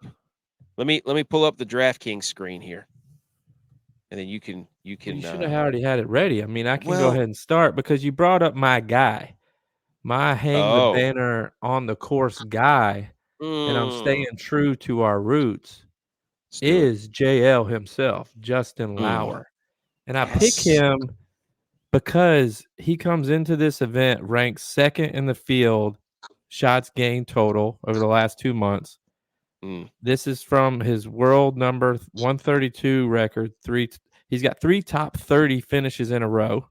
Let me pull up the DraftKings screen here, and then you can. You should have already had it ready. I mean, I can go ahead and start because you brought up my guy, my hang the banner on the course guy, and I'm staying true to our roots. Is JL himself, Justin Lauer, and I pick him because he comes into this event ranked second in the field, shots gained total over the last 2 months. This is from his world number 132 record. He's got 3 top 30 finishes in a row.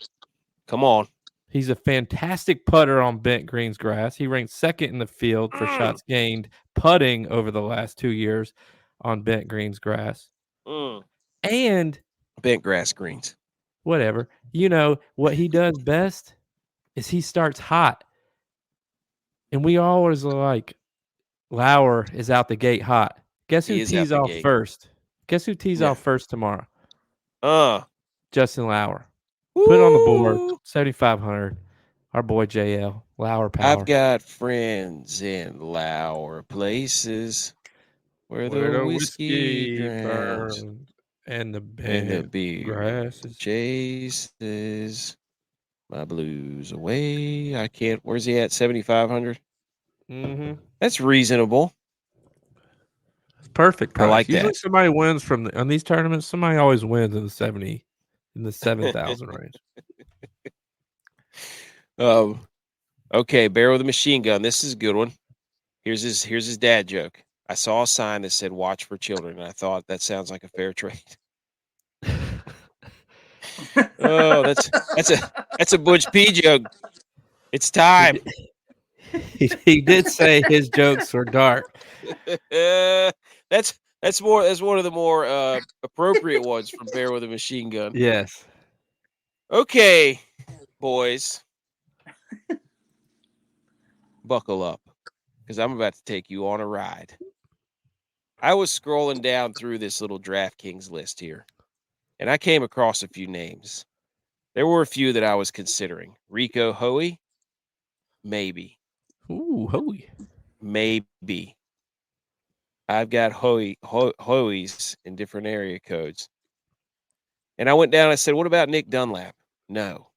Come on. He's a fantastic putter on bent greens grass. He ranked second in the field for shots gained putting over the last 2 years on bent greens grass. And bent grass greens. Whatever. You know, what he does best is he starts hot. And we always are like, Lauer is out the gate hot. Guess who tees off first? Guess who tees off first tomorrow? Justin Lauer. Put it on the board. 7,500. Our boy JL. Lauer power. I've got friends in Lauer places where the whiskey burns and the beer grasses chases my blues away. I can't. Where's he at? 7,500. That's reasonable. Perfect price. I like Usually that. somebody wins on these tournaments. Somebody always wins in the 7,000 range. Okay, Bear with a Machine Gun. This is a good one. Here's his dad joke. I saw a sign that said "Watch for Children," and I thought that sounds like a fair trade. Oh, that's a Butch P joke. It's time. He did say his jokes were dark. That's one of the more appropriate ones from Bear with a Machine Gun. Yes. Okay, boys. Buckle up, because I'm about to take you on a ride. I was scrolling down through this little DraftKings list here, and I came across a few names. There were a few that I was considering. Rico Hoey, maybe. Ooh, Hoey. Maybe. I've got Hoey's in different area codes. And I went down and I said, what about Nick Dunlap? No.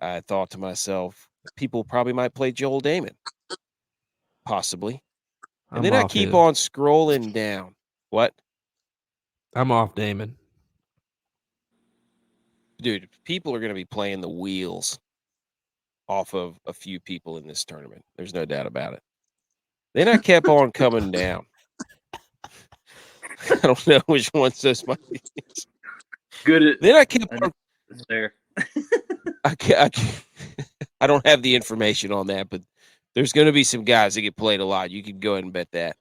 I thought to myself, people probably might play Joel Damon. Possibly. And then I keep on scrolling down. What? I'm off Damon. Dude, people are going to be playing the wheels off of a few people in this tournament. There's no doubt about it. Then I kept on coming down. I don't know which ones those might be. Good. Then I kept on there. I don't have the information on that, but there's going to be some guys that get played a lot. You can go ahead and bet that.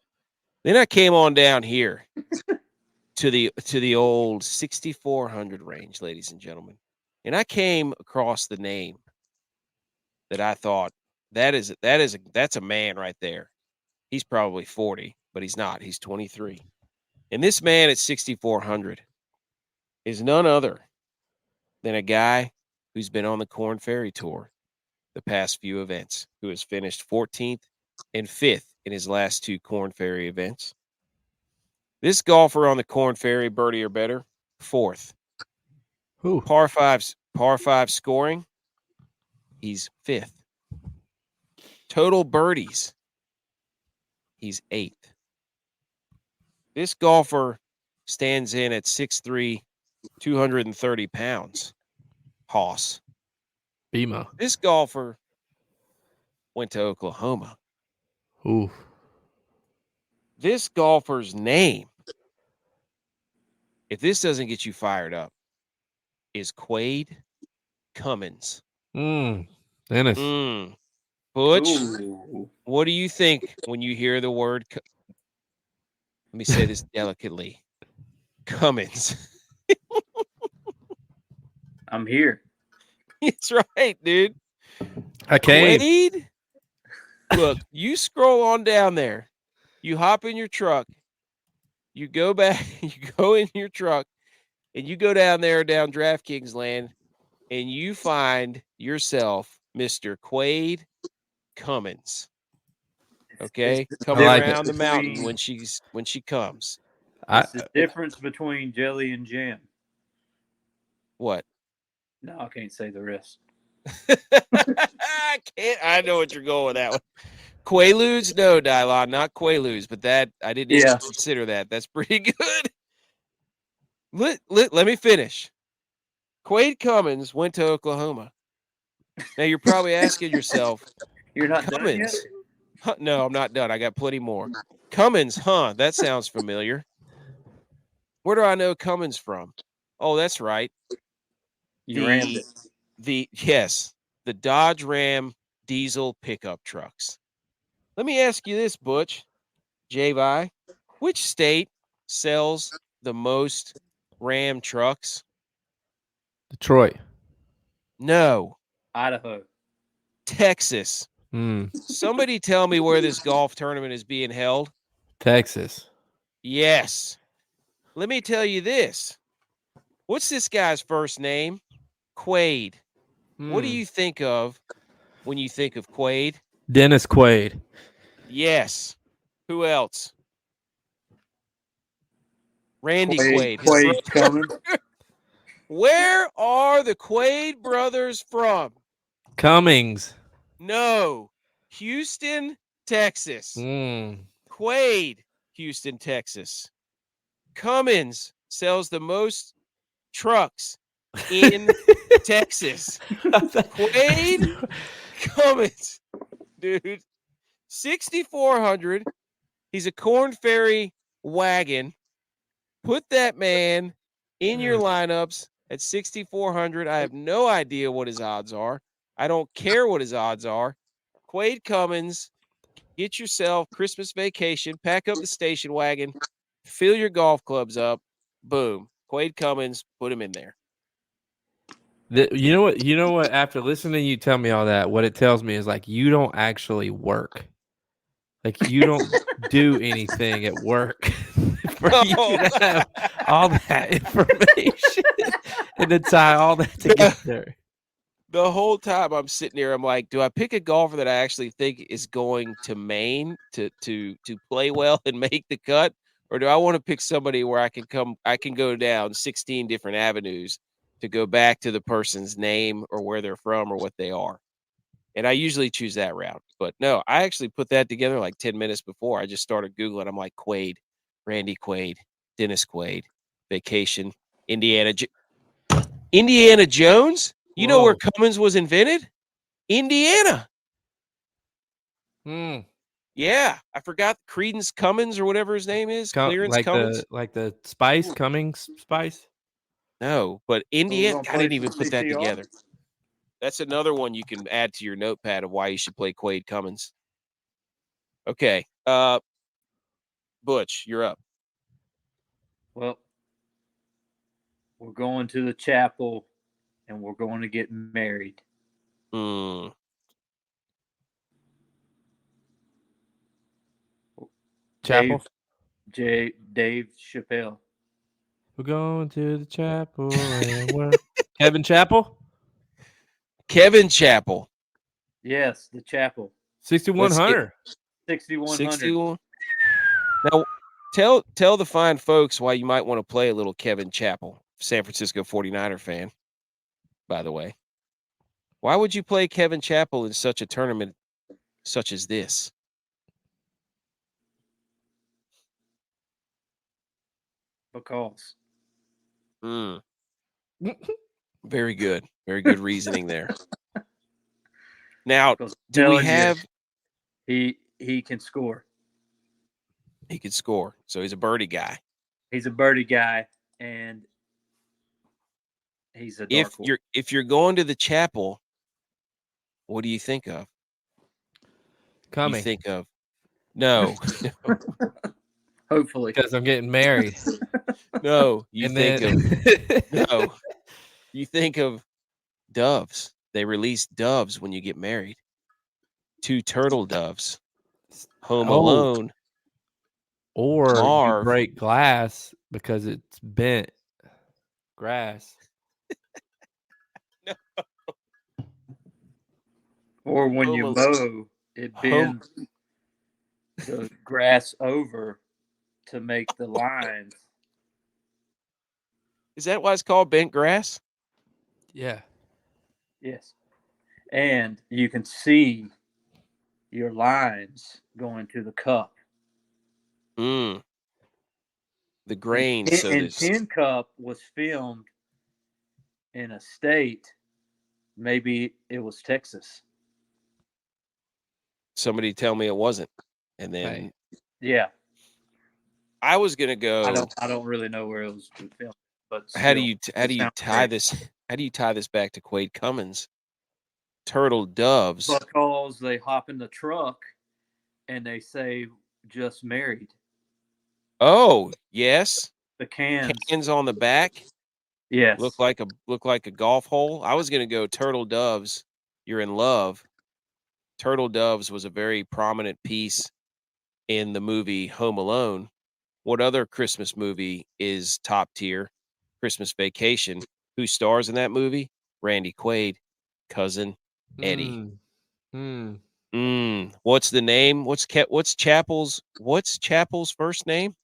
Then I came on down here to the old 6,400 range, ladies and gentlemen, and I came across the name that I thought that's a man right there. He's probably 40, but he's not. He's 23. And this man at 6,400 is none other than a guy who's been on the Korn Ferry Tour the past few events, who has finished 14th and 5th in his last 2 Korn Ferry events. This golfer on the Korn Ferry, birdie or better, 4th. Ooh. Par 5 scoring, he's 5th. Total birdies, he's 8th. This golfer stands in at 6'3", 230 pounds. Hoss. Bima. This golfer went to Oklahoma. Ooh. This golfer's name, if this doesn't get you fired up, is Quade Cummins. Dennis. Butch, Ooh. what do you think when you hear the word, let me say this delicately, Cummins? I'm here. That's right, dude. I came. Quade, look, you scroll on down there. You hop in your truck. You go back. You go in your truck, and you go down there, down DraftKings land, and you find yourself Mr. Quade Cummins. Okay, coming like around it. the mountain when she comes. It's the difference between jelly and jam. What? No, I can't say the rest. I can't. I know what you're going with that one. Quaaludes? No, Dylon, not Quaaludes, but that I didn't even consider that. That's pretty good. Let me finish. Quade Cummins went to Oklahoma. Now you're probably asking yourself, you're not Cummins? done yet? Huh, no, I'm not done. I got plenty more. Cummins, huh? That sounds familiar. Where do I know Cummins from? Oh, that's right. You rammed it. The Dodge Ram diesel pickup trucks. Let me ask you this, Butch, J.Y. Which state sells the most Ram trucks? Detroit. No. Idaho. Texas. Somebody tell me where this golf tournament is being held. Texas. Yes. Let me tell you this. What's this guy's first name? Quade. What do you think of when you think of Quade? Dennis Quaid. Yes. Who else? Randy Quaid. Quade's coming. Where are the Quaid brothers from? Cummings. No. Houston, Texas. Quaid, Houston, Texas. Cummins sells the most trucks in Texas. Quaid Cummins, dude. 6,400. He's a Korn Ferry wagon. Put that man in your lineups at 6,400. I have no idea what his odds are. I don't care what his odds are. Quade Cummins, get yourself Christmas vacation, pack up the station wagon, fill your golf clubs up. Boom. Quade Cummins, put him in there. You know what? After listening to you tell me all that, what it tells me is like you don't actually work. Like you don't do anything at work for you to have all that information and to tie all that together. The whole time I'm sitting there, I'm like, do I pick a golfer that I actually think is going to Maine to play well and make the cut? Or do I want to pick somebody where I can go down 16 different avenues to go back to the person's name or where they're from or what they are? And I usually choose that route. But no, I actually put that together like 10 minutes before. I just started Googling. I'm like, Quaid, Randy Quaid, Dennis Quaid, vacation, Indiana Jones? You know where Cummins was invented? Indiana. Yeah, I forgot Credence Cummins or whatever his name is. Clearance Cummins. Like the Spice Cummings Spice. No, but Indiana. I didn't even put that together. That's another one you can add to your notepad of why you should play Quade Cummins. Okay, Butch, you're up. Well, we're going to the chapel, and we're going to get married. Chapel. Dave Chappelle. We're going to the chapel and we're Kevin Chapel. Kevin Chapel. Yes, the chapel. 6100. 6100. 61. Now, tell the fine folks why you might want to play a little Kevin Chapel, San Francisco 49er fan, by the way. Why would you play Kevin Chapel in such a tournament such as this? Because. Very good. Very good reasoning there. Now, Because do we have... He can score. He could score. So he's a birdie guy. He's a birdie guy, and he's a dark horse. If you're going to the chapel, what do you think of? Coming. You think of... No. Hopefully. Because I'm getting married. No. You think of doves. They release doves when you get married. 2 turtle doves. Home Alone. Or Marv. you break glass because it's bent grass. No. Or when you mow, it bends the grass over to make the lines. Is that why it's called bent grass? Yeah. Yes. And you can see your lines going to the cup. The grain. And Tin Cup was filmed in a state, maybe it was Texas. Somebody tell me it wasn't. And then yeah. I was gonna go. I don't really know where it was filmed, but still, how do you tie this? How do you tie this back to Quade Cummins? Turtle doves. Because they hop in the truck and they say just married. Oh, yes. The cans on the back. Yes. Look like a golf hole. I was gonna go turtle doves. You're in love. Turtle doves was a very prominent piece in the movie Home Alone. What other Christmas movie is top tier? Christmas Vacation. Who stars in that movie? Randy Quaid, cousin Eddie. What's the name? What's Chapel's first name?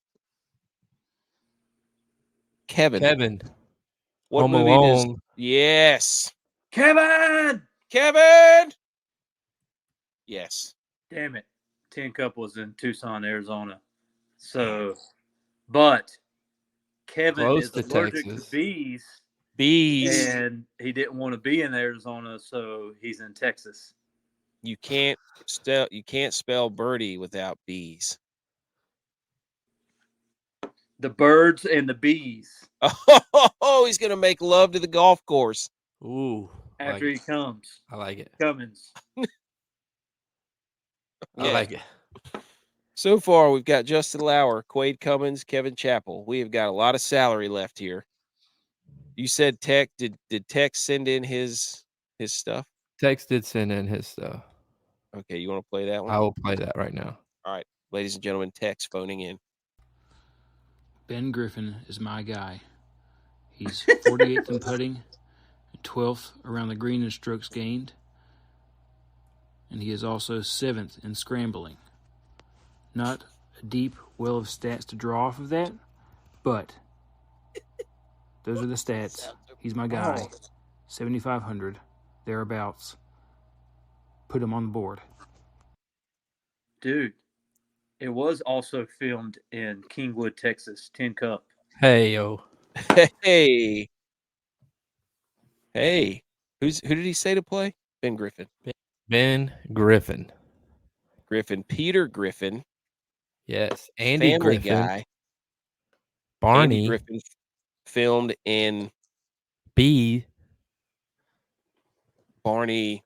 Kevin. What Home movie Alone. Yes. Kevin. Yes. Damn it. Tin Cup was in Tucson, Arizona. So, but Kevin Close is to allergic Texas. to bees. And he didn't want to be in Arizona, so he's in Texas. You can't spell birdie without bees. The birds and the bees. Oh, he's gonna make love to the golf course. Ooh. After he comes. I like it. Cummins. I like it. So far, we've got Justin Lauer, Quade Cummins, Kevin Chapel. We have got a lot of salary left here. You said Tech. Did Tech send in his stuff? Tex did send in his stuff. Okay, you want to play that one? I will play that right now. All right, ladies and gentlemen, Tech's phoning in. Ben Griffin is my guy. He's 48th in putting, 12th around the green in strokes gained, and he is also 7th in scrambling. Not a deep well of stats to draw off of that, but those are the stats. He's my guy. 7,500, thereabouts. Put him on the board. Dude, it was also filmed in Kingwood, Texas. Tin Cup. Hey, yo. Hey. Who did he say to play? Ben Griffin. Ben Griffin. Peter Griffin. Yes. Andy Family Griffin. Guy. Barney. Andy Griffin filmed in B. Barney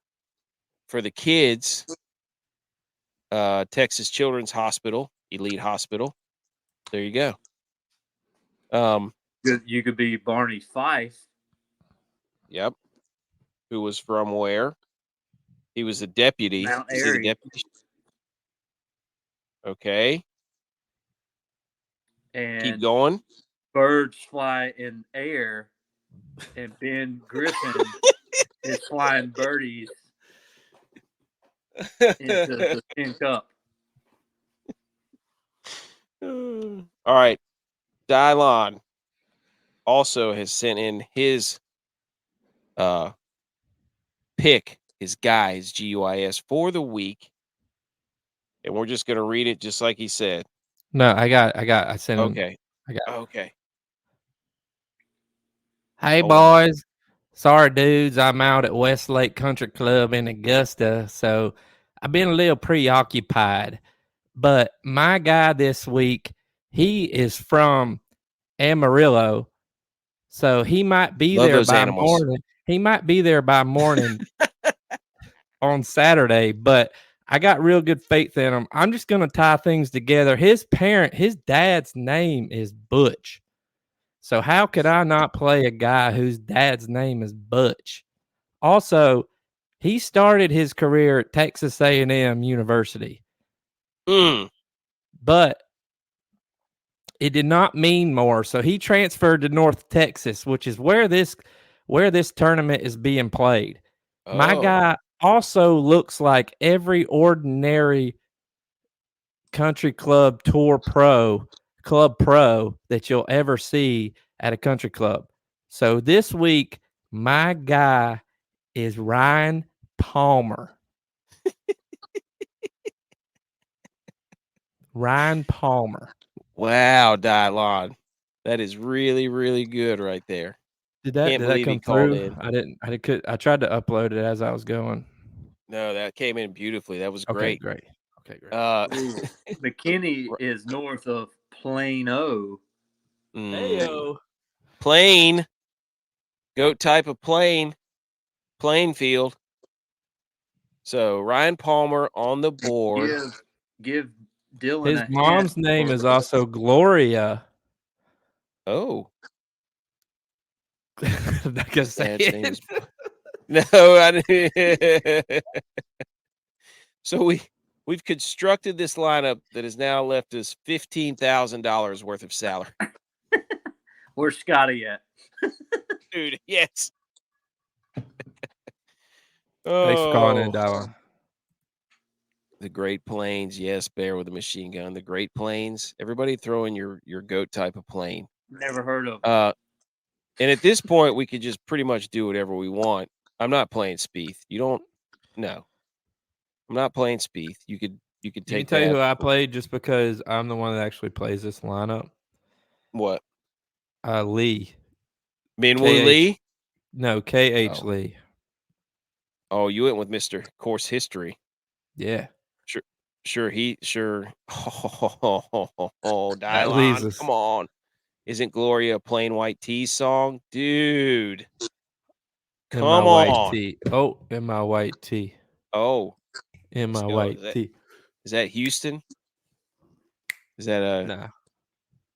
for the kids. Texas Children's Hospital, Elite Hospital. There you go. You could be Barney Fife. Yep. Who was from where? He was a deputy. Mount Is he the Airy. deputy? Okay. and Keep going. birds fly in air, and Ben Griffin is flying birdies into the tin cup. All right. Dylon also has sent in his pick, his guy, his G.U.Y.S for the week. And we're just going to read it just like he said. No, I sent him. Okay. I got. Okay. Hey, Hold on. boys. Sorry, dudes. I'm out at Westlake Country Club in Augusta, so I've been a little preoccupied. But my guy this week, he is from Amarillo, so he might be Love there those by animals. morning. He might be there by morning on Saturday, but I got real good faith in him. I'm just going to tie things together. His dad's name is Butch. So how could I not play a guy whose dad's name is Butch? Also, he started his career at Texas A&M University. But it did not mean more. So he transferred to North Texas, which is where this tournament is being played. Oh. My guy also looks like every ordinary country club club pro that you'll ever see at a country club. So this week, my guy is Ryan Palmer. Ryan Palmer. Wow, Dylon. That is really, really good right there. Did that believe he come called through? in. I tried to upload it as I was going. No, that came in beautifully. That was Okay, great. Okay, great. McKinney is north of Plano. Heyo. Plain. Goat type of plain field. So Ryan Palmer on the board. Give Dylan His a mom's hint. name is also Gloria. Oh. I'm not gonna say Dad's name it. is No, I didn't. So we've constructed this lineup that has now left us $15,000 worth of salary. Where's Scotty at? Dude, yes. Thanks for calling in, Dylon. The Great Plains, yes, Bear with a machine gun. The Great Plains. Everybody throw in your goat type of plane. Never heard of. And at this point, we could just pretty much do whatever we want. I'm not playing Spieth. You don't. No, I'm not playing Spieth. You could take. You can tell you who I played just because I'm the one that actually plays this lineup. What? Lee. Minwoo Lee? No, KH Lee. Oh, you went with Mr. Course History. Yeah. Sure. Oh, Dylon, come on. Isn't Gloria a plain white tee song? Dude. Come on. Tee. Oh, in my white tee. Oh. In my white tee. Is that Houston? Is that a... Nah.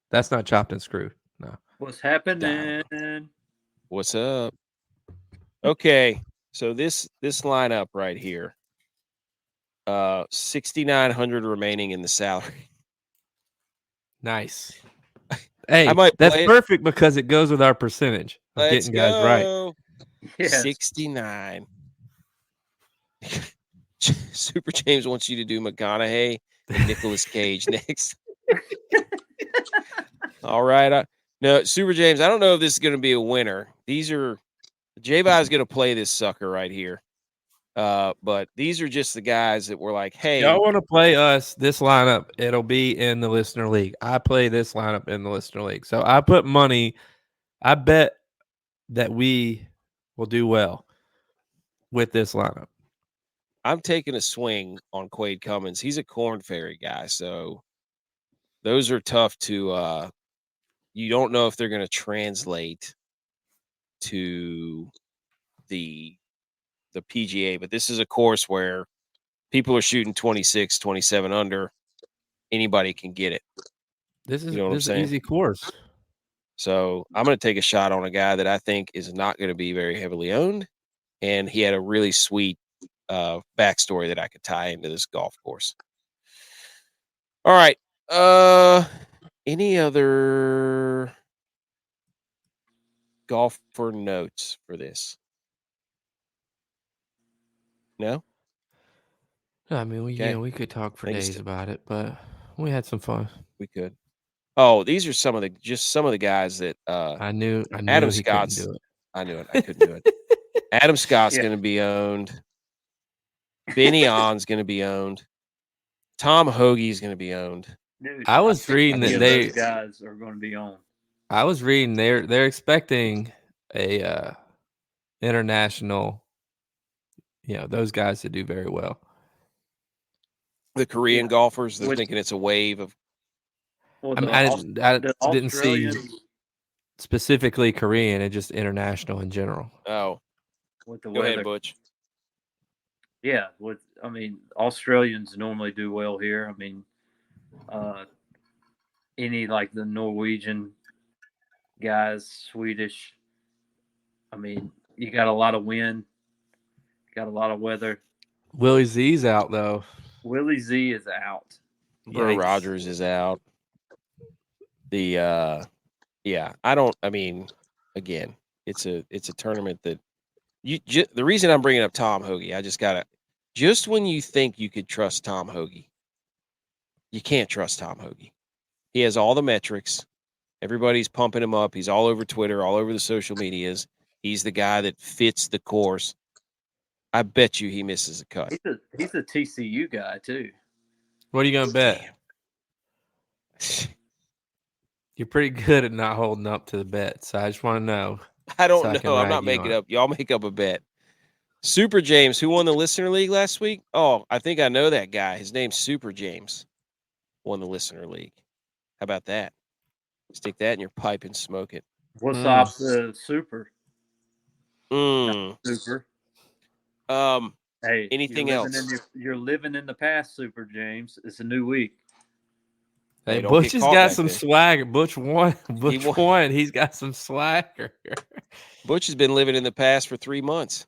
That's not chopped and screwed. No. What's happening? Dylon. What's up? Okay. So this lineup right here. 6,900 remaining in the salary. Nice. Hey, that's perfect because it goes with our percentage of getting guys right. Yes. 69. Super James wants you to do McConaughey and Nicolas Cage next. All right. No, Super James, I don't know if this is going to be a winner. J-Vi is going to play this sucker right here. But these are just the guys that were like, hey. Y'all want to play us this lineup, it'll be in the listener league. I play this lineup in the listener league. So I put money. I bet that we will do well with this lineup. I'm taking a swing on Quade Cummins. He's a Corn Ferry guy. So those are tough to you don't know if they're going to translate to the PGA, but this is a course where people are shooting 26, 27 under. Anybody can get it. This is an easy course. So I'm going to take a shot on a guy that I think is not going to be very heavily owned. And he had a really sweet backstory that I could tie into this golf course. All right. Any other golfer notes for this? No? I mean, Okay. we could talk for Thanks, days Tim. about it, but we had some fun. We could. Oh, these are some of the guys that I knew Adam he couldn't Scott's. do it. I knew it. I couldn't do it. Adam Scott's Yeah. going to be owned. Benny On's going to be owned. Tom Hoagie's going to be owned. Dude, I was think reading any that of those guys are going to be on. I was reading they're expecting a international, those guys to do very well. The Korean Yeah. golfers, they're thinking it's a wave of. Well, I the didn't see Australians specifically Korean, and just international in general. Oh, with the go weather. ahead, Butch. Yeah, Australians normally do well here. I mean, any like the Norwegian guys, Swedish. I mean, you got a lot of wind, got a lot of weather. Willie Z's out though. Willie Z is out. Bro Yikes. Rogers is out. Again, it's a tournament that the reason I'm bringing up Tom Hoagie, just when you think you could trust Tom Hoagie, you can't trust Tom Hoagie. He has all the metrics. Everybody's pumping him up. He's all over Twitter, all over the social medias. He's the guy that fits the course. I bet you he misses a cut. He's a TCU guy too. What are you gonna bet? You're pretty good at not holding up to the bet, so I just want to know. I don't so I can know. I'm rag not you making on up. Y'all make up a bet. Super James, who won the Listener League last week? Oh, I think I know that guy. His name's Super James. Won the Listener League. How about that? Stick that in your pipe and smoke it. What's up the super? Super. Hey, anything else? You're living in the past, Super James. It's a new week. Hey, don't Butch get has caught got back some then. swagger. Butch won. Won. He's got some swagger. Butch has been living in the past for 3 months.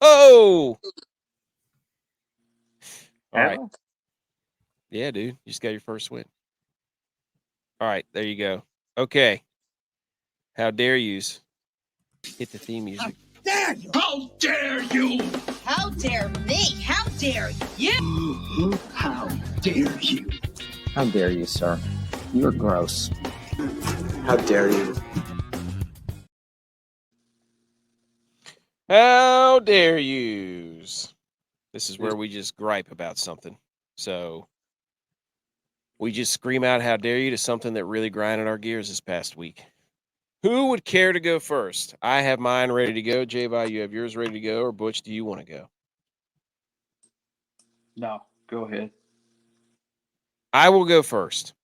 Oh! All right. Yeah, dude. You just got your first win. All right. There you go. Okay. How dare yous? Hit the theme music. How dare you? How dare me? How dare you? How dare you? How dare you, sir? You're gross. How dare you? How dare yous? This is where we just gripe about something. So we just scream out, how dare you, to something that really grinded our gears this past week. Who would care to go first? I have mine ready to go. J-Vi, you have yours ready to go. Or Butch, do you want to go? No, go ahead. I will go first.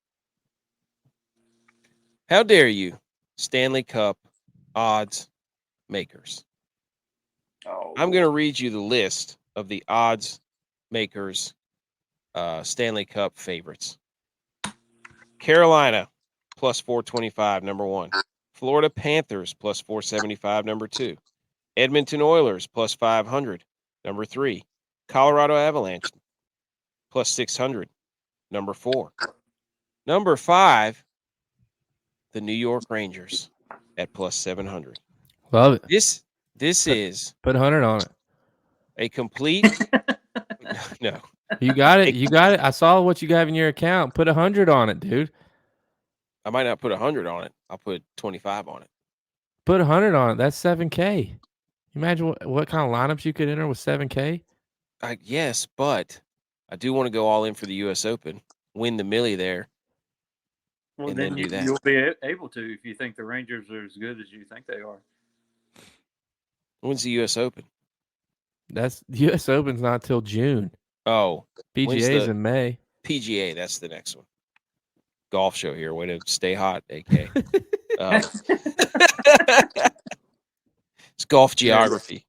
How dare you, Stanley Cup odds makers? Oh, I'm going to read you the list of the odds makers Stanley Cup favorites. Carolina, plus 425, number one. Florida Panthers, plus 475, number two. Edmonton Oilers, plus 500, number three. Colorado Avalanche, plus 600, number four. Number five, the New York Rangers at plus 700. Love it. This is Put 100 on it. a complete no. You got it. You got it. I saw what you have in your account. Put 100 on it, dude. I might not put 100 on it. I'll put 25 on it. Put 100 on it. That's $7K. Imagine what kind of lineups you could enter with $7K. Yes, but I do want to go all in for the U.S. Open, win the millie there. Well, and then then do that. you'll be able to if you think the Rangers are as good as you think they are. When's the U.S. Open? That's the U.S. Open's not till June. Oh, PGA's in May. PGA, that's the next one. Golf show here. Way to stay hot, AK. It's golf geography.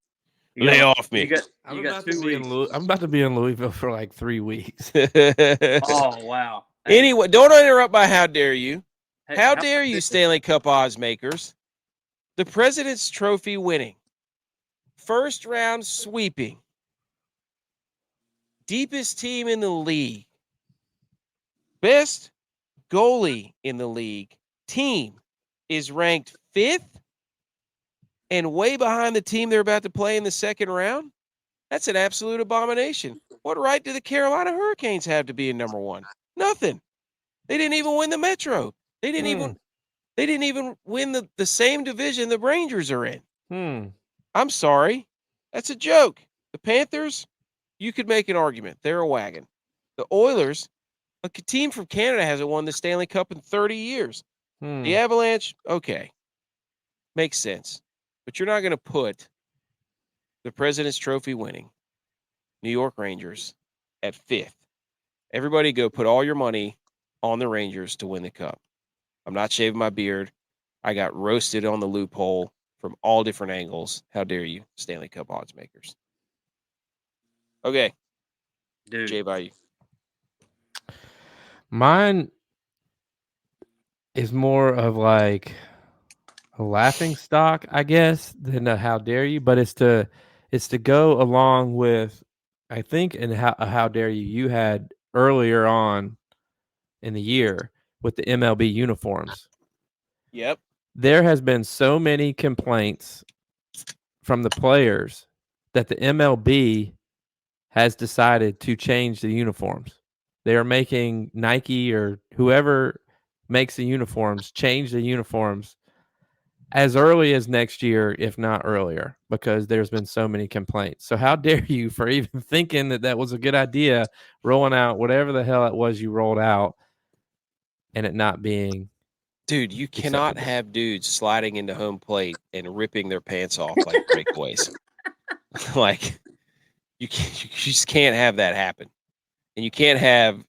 Lay off me. I'm about to be in Louisville for like 3 weeks. Oh, wow. Hey. Anyway, don't interrupt my how dare you. Hey, how dare you, Stanley Cup odds makers? The President's Trophy winning. First round sweeping. Deepest team in the league. Best goalie in the league team is ranked 5th and way behind the team they're about to play in the second round? That's an absolute abomination. What right do the Carolina Hurricanes have to be in number 1? Nothing. They didn't even win the Metro. They didn't even win the same division the Rangers are in. I'm sorry. That's a joke. The Panthers, you could make an argument. They're a wagon. The Oilers, a team from Canada, hasn't won the Stanley Cup in 30 years. The Avalanche, okay. Makes sense. But you're not going to put the President's Trophy winning New York Rangers at 5th. Everybody go put all your money on the Rangers to win the Cup. I'm not shaving my beard. I got roasted on the loophole from all different angles. How dare you, Stanley Cup odds makers? Okay. Dude. Jay, by you. Mine is more of like a laughing stock, I guess, than a how dare you, but it's to go along with, I think, and how dare you had earlier on in the year with the MLB uniforms. Yep. There has been so many complaints from the players that the MLB has decided to change the uniforms. They are making Nike or whoever makes the uniforms change the uniforms as early as next year, if not earlier, because there's been so many complaints. So how dare you for even thinking that was a good idea, rolling out whatever the hell it was you rolled out and it not being Dude, you cannot have dudes sliding into home plate and ripping their pants off like breakaways. Like, you just can't have that happen. And you can't have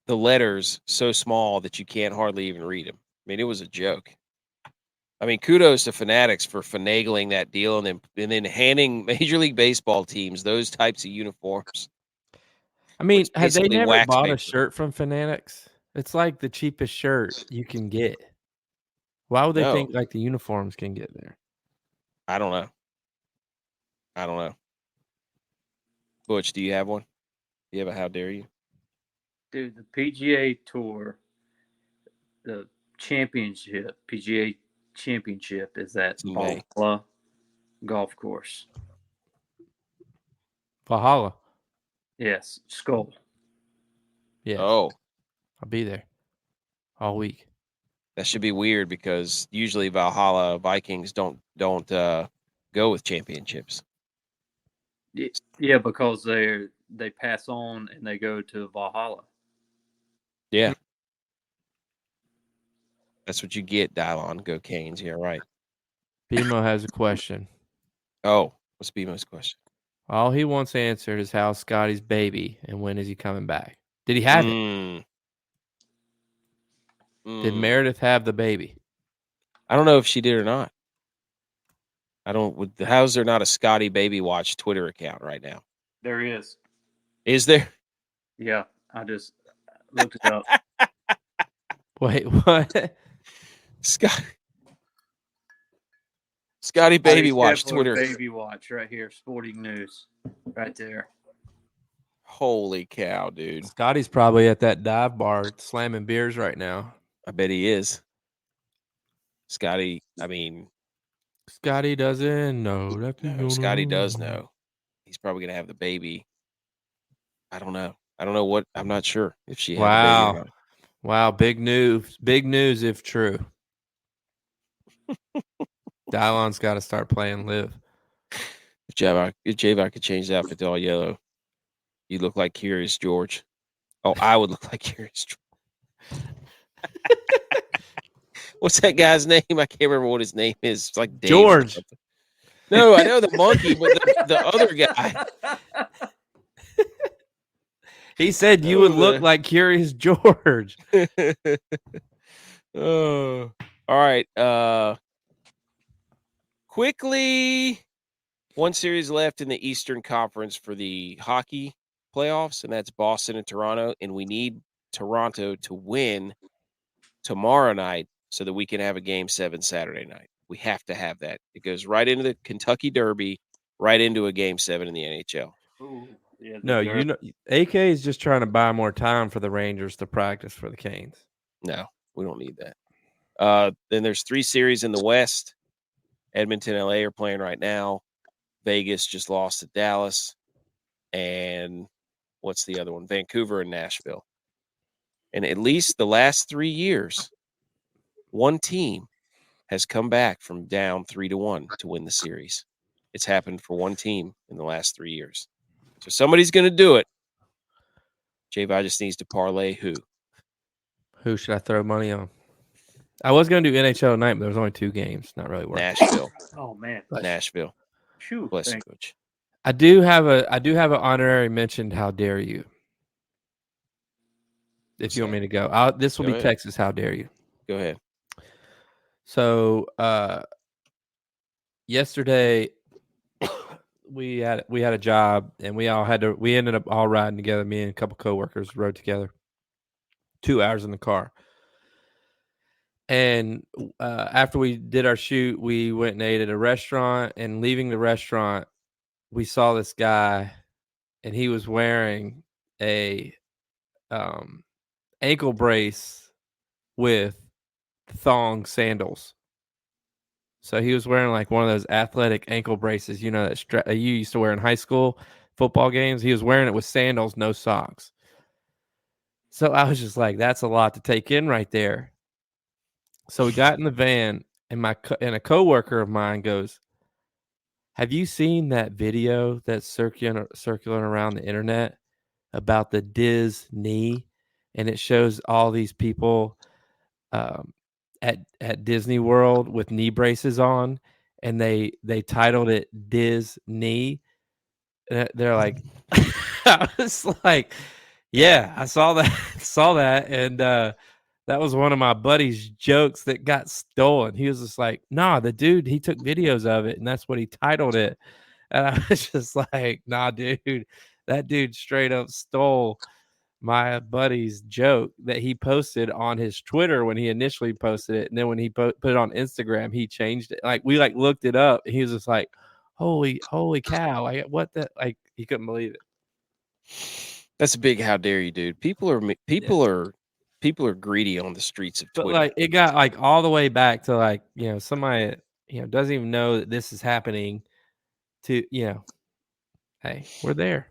the letters so small that you can't hardly even read them. I mean, it was a joke. I mean, kudos to Fanatics for finagling that deal and then handing Major League Baseball teams those types of uniforms. I mean, have they never bought a shirt from Fanatics? It's like the cheapest shirt you can get. Why would they think like the uniforms can get there? I don't know. Butch, do you have one? Do you have a how dare you? Dude, the PGA Tour, the PGA Championship is at Valhalla Golf Course. Valhalla? Yes, Skull. Yeah. Oh. I'll be there all week. That should be weird because usually Valhalla Vikings don't go with championships. Yeah, because they pass on and they go to Valhalla. Yeah. That's what you get, Dylon. Go Canes. Yeah, right. BMO has a question. Oh, what's BMO's question? All he wants answered is how's Scotty's baby and when is he coming back? Did he have it? Did Meredith have the baby? I don't know if she did or not. How's there not a Scotty Baby Watch Twitter account right now? There is. Is there? Yeah, I just looked it up. Wait, what? Scotty Baby Watch Twitter. Baby Watch right here, Sporting News, right there. Holy cow, dude! Scotty's probably at that dive bar slamming beers right now. I bet he is. Scotty, Scotty doesn't know. No, Scotty does know. He's probably gonna have the baby. I don't know. I'm not sure if she had the baby or not. Wow, big news. Big news if true. Dylon's got to start playing live. If J-Bot could change the outfit to all yellow, you look like Curious George. Oh, I would look like Curious George. What's that guy's name? I can't remember what his name is. It's like Dave George. No, I know the monkey, but the other guy. He said you would look like Curious George. Oh, all right. Quickly, one series left in the Eastern Conference for the hockey playoffs, and that's Boston and Toronto. And we need Toronto to win tomorrow night so that we can have a Game 7 Saturday night. We have to have that. It goes right into the Kentucky Derby, right into a Game 7 in the NHL. Ooh, yeah, no, AK is just trying to buy more time for the Rangers to practice for the Canes. No, we don't need that. Then there's 3 series in the West. Edmonton, LA are playing right now. Vegas just lost to Dallas. And what's the other one? Vancouver and Nashville. And at least the last 3 years, one team has come back from down 3-1 to win the series. It's happened for one team in the last 3 years. So somebody's going to do it. J.V. just needs to parlay who. Who should I throw money on? I was going to do NHL tonight, but there was only 2 games. Not really working. Nashville. Oh man, Nashville. Phew, Bless you, thank- Coach. I do have an honorary mention. How dare you? If you want me to go, this will Go be ahead. Texas. How dare you? Go ahead. So yesterday we had a job, and we ended up all riding together. Me and a couple coworkers rode together 2 hours in the car. And after we did our shoot, we went and ate at a restaurant, and leaving the restaurant, we saw this guy, and he was wearing a ankle brace with thong sandals. So he was wearing like one of those athletic ankle braces, that you used to wear in high school football games. He was wearing it with sandals, no socks. So I was just like, that's a lot to take in right there. So we got in the van, and a coworker of mine goes, "Have you seen that video that's circulating around the internet about the Disney?" And it shows all these people at Disney World with knee braces on, and they titled it Disney. They're like, I was like, yeah, I saw that, and that was one of my buddy's jokes that got stolen. He was just like, nah, the dude, he took videos of it, and that's what he titled it. And I was just like, nah, dude, that dude straight up stole my buddy's joke that he posted on his Twitter when he initially posted it. And then when he put it on Instagram, he changed it. Like, we looked it up, and he was just like, holy cow. What the, he couldn't believe it. That's a big how dare you, dude. People are greedy on the streets of Twitter. But it got all the way back to somebody doesn't even know that this is happening to hey, we're there.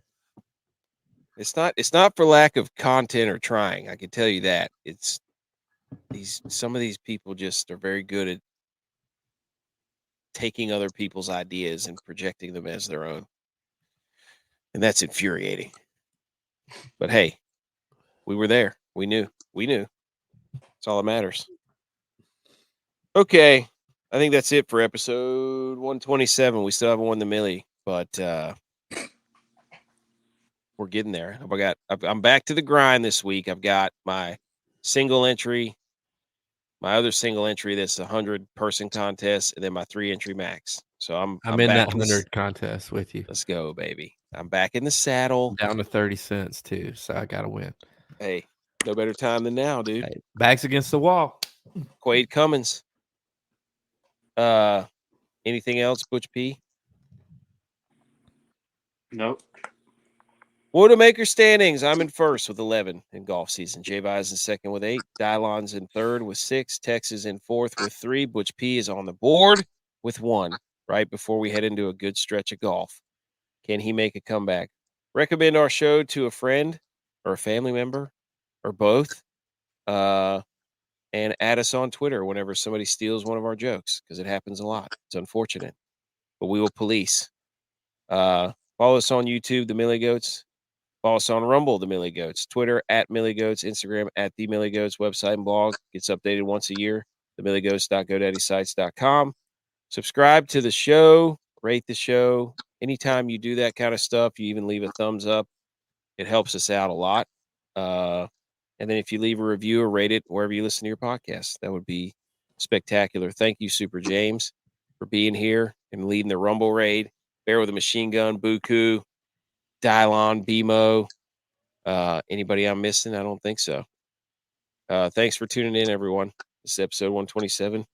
It's not for lack of content or trying. I can tell you that. It's some of these people just are very good at taking other people's ideas and projecting them as their own. And that's infuriating. But hey, we were there. We knew. That's all that matters. Okay. I think that's it for episode 127. We still haven't won the millie, but we're getting there. I'm back to the grind this week. I've got my single entry, my other single entry that's a 100-person contest, and then my 3-entry max. So I'm in back that 100 contest with you. Let's go, baby. I'm back in the saddle. Down to 30 cents too, so I gotta win. Hey, no better time than now, dude. Hey, backs against the wall. Quade Cummins. Anything else, Butch P? Nope. WOAT-A-MAKER standings. I'm in first with 11 in golf season. J.V. is in second with 8. Dylon's in third with 6. Tex is in fourth with 3. Butch P is on the board with 1 right before we head into a good stretch of golf. Can he make a comeback? Recommend our show to a friend or a family member or both. And add us on Twitter whenever somebody steals one of our jokes, because it happens a lot. It's unfortunate, but we will police. Follow us on YouTube, The Millie Goats. Follow us on Rumble, The Millie Goats. Twitter, @MillieGoats. Instagram, @The Millie Goats. Website and blog gets updated once a year. TheMillieGoats.GoDaddySites.com. Subscribe to the show. Rate the show. Anytime you do that kind of stuff, you even leave a thumbs up. It helps us out a lot. And then if you leave a review or rate it wherever you listen to your podcast, that would be spectacular. Thank you, Super James, for being here and leading the Rumble raid. Bear with a Machine Gun, Buku, Dylon, BMO. Anybody I'm missing? I don't think so. Thanks for tuning in, everyone. This is episode 127.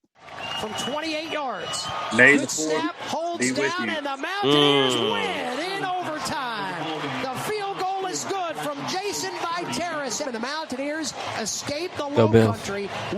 From 28 yards. May Good the snap, holds down, and the Mountaineers win in overtime. The field goal is good from Jason by Terrace, and the Mountaineers escape the Go low Bills. country.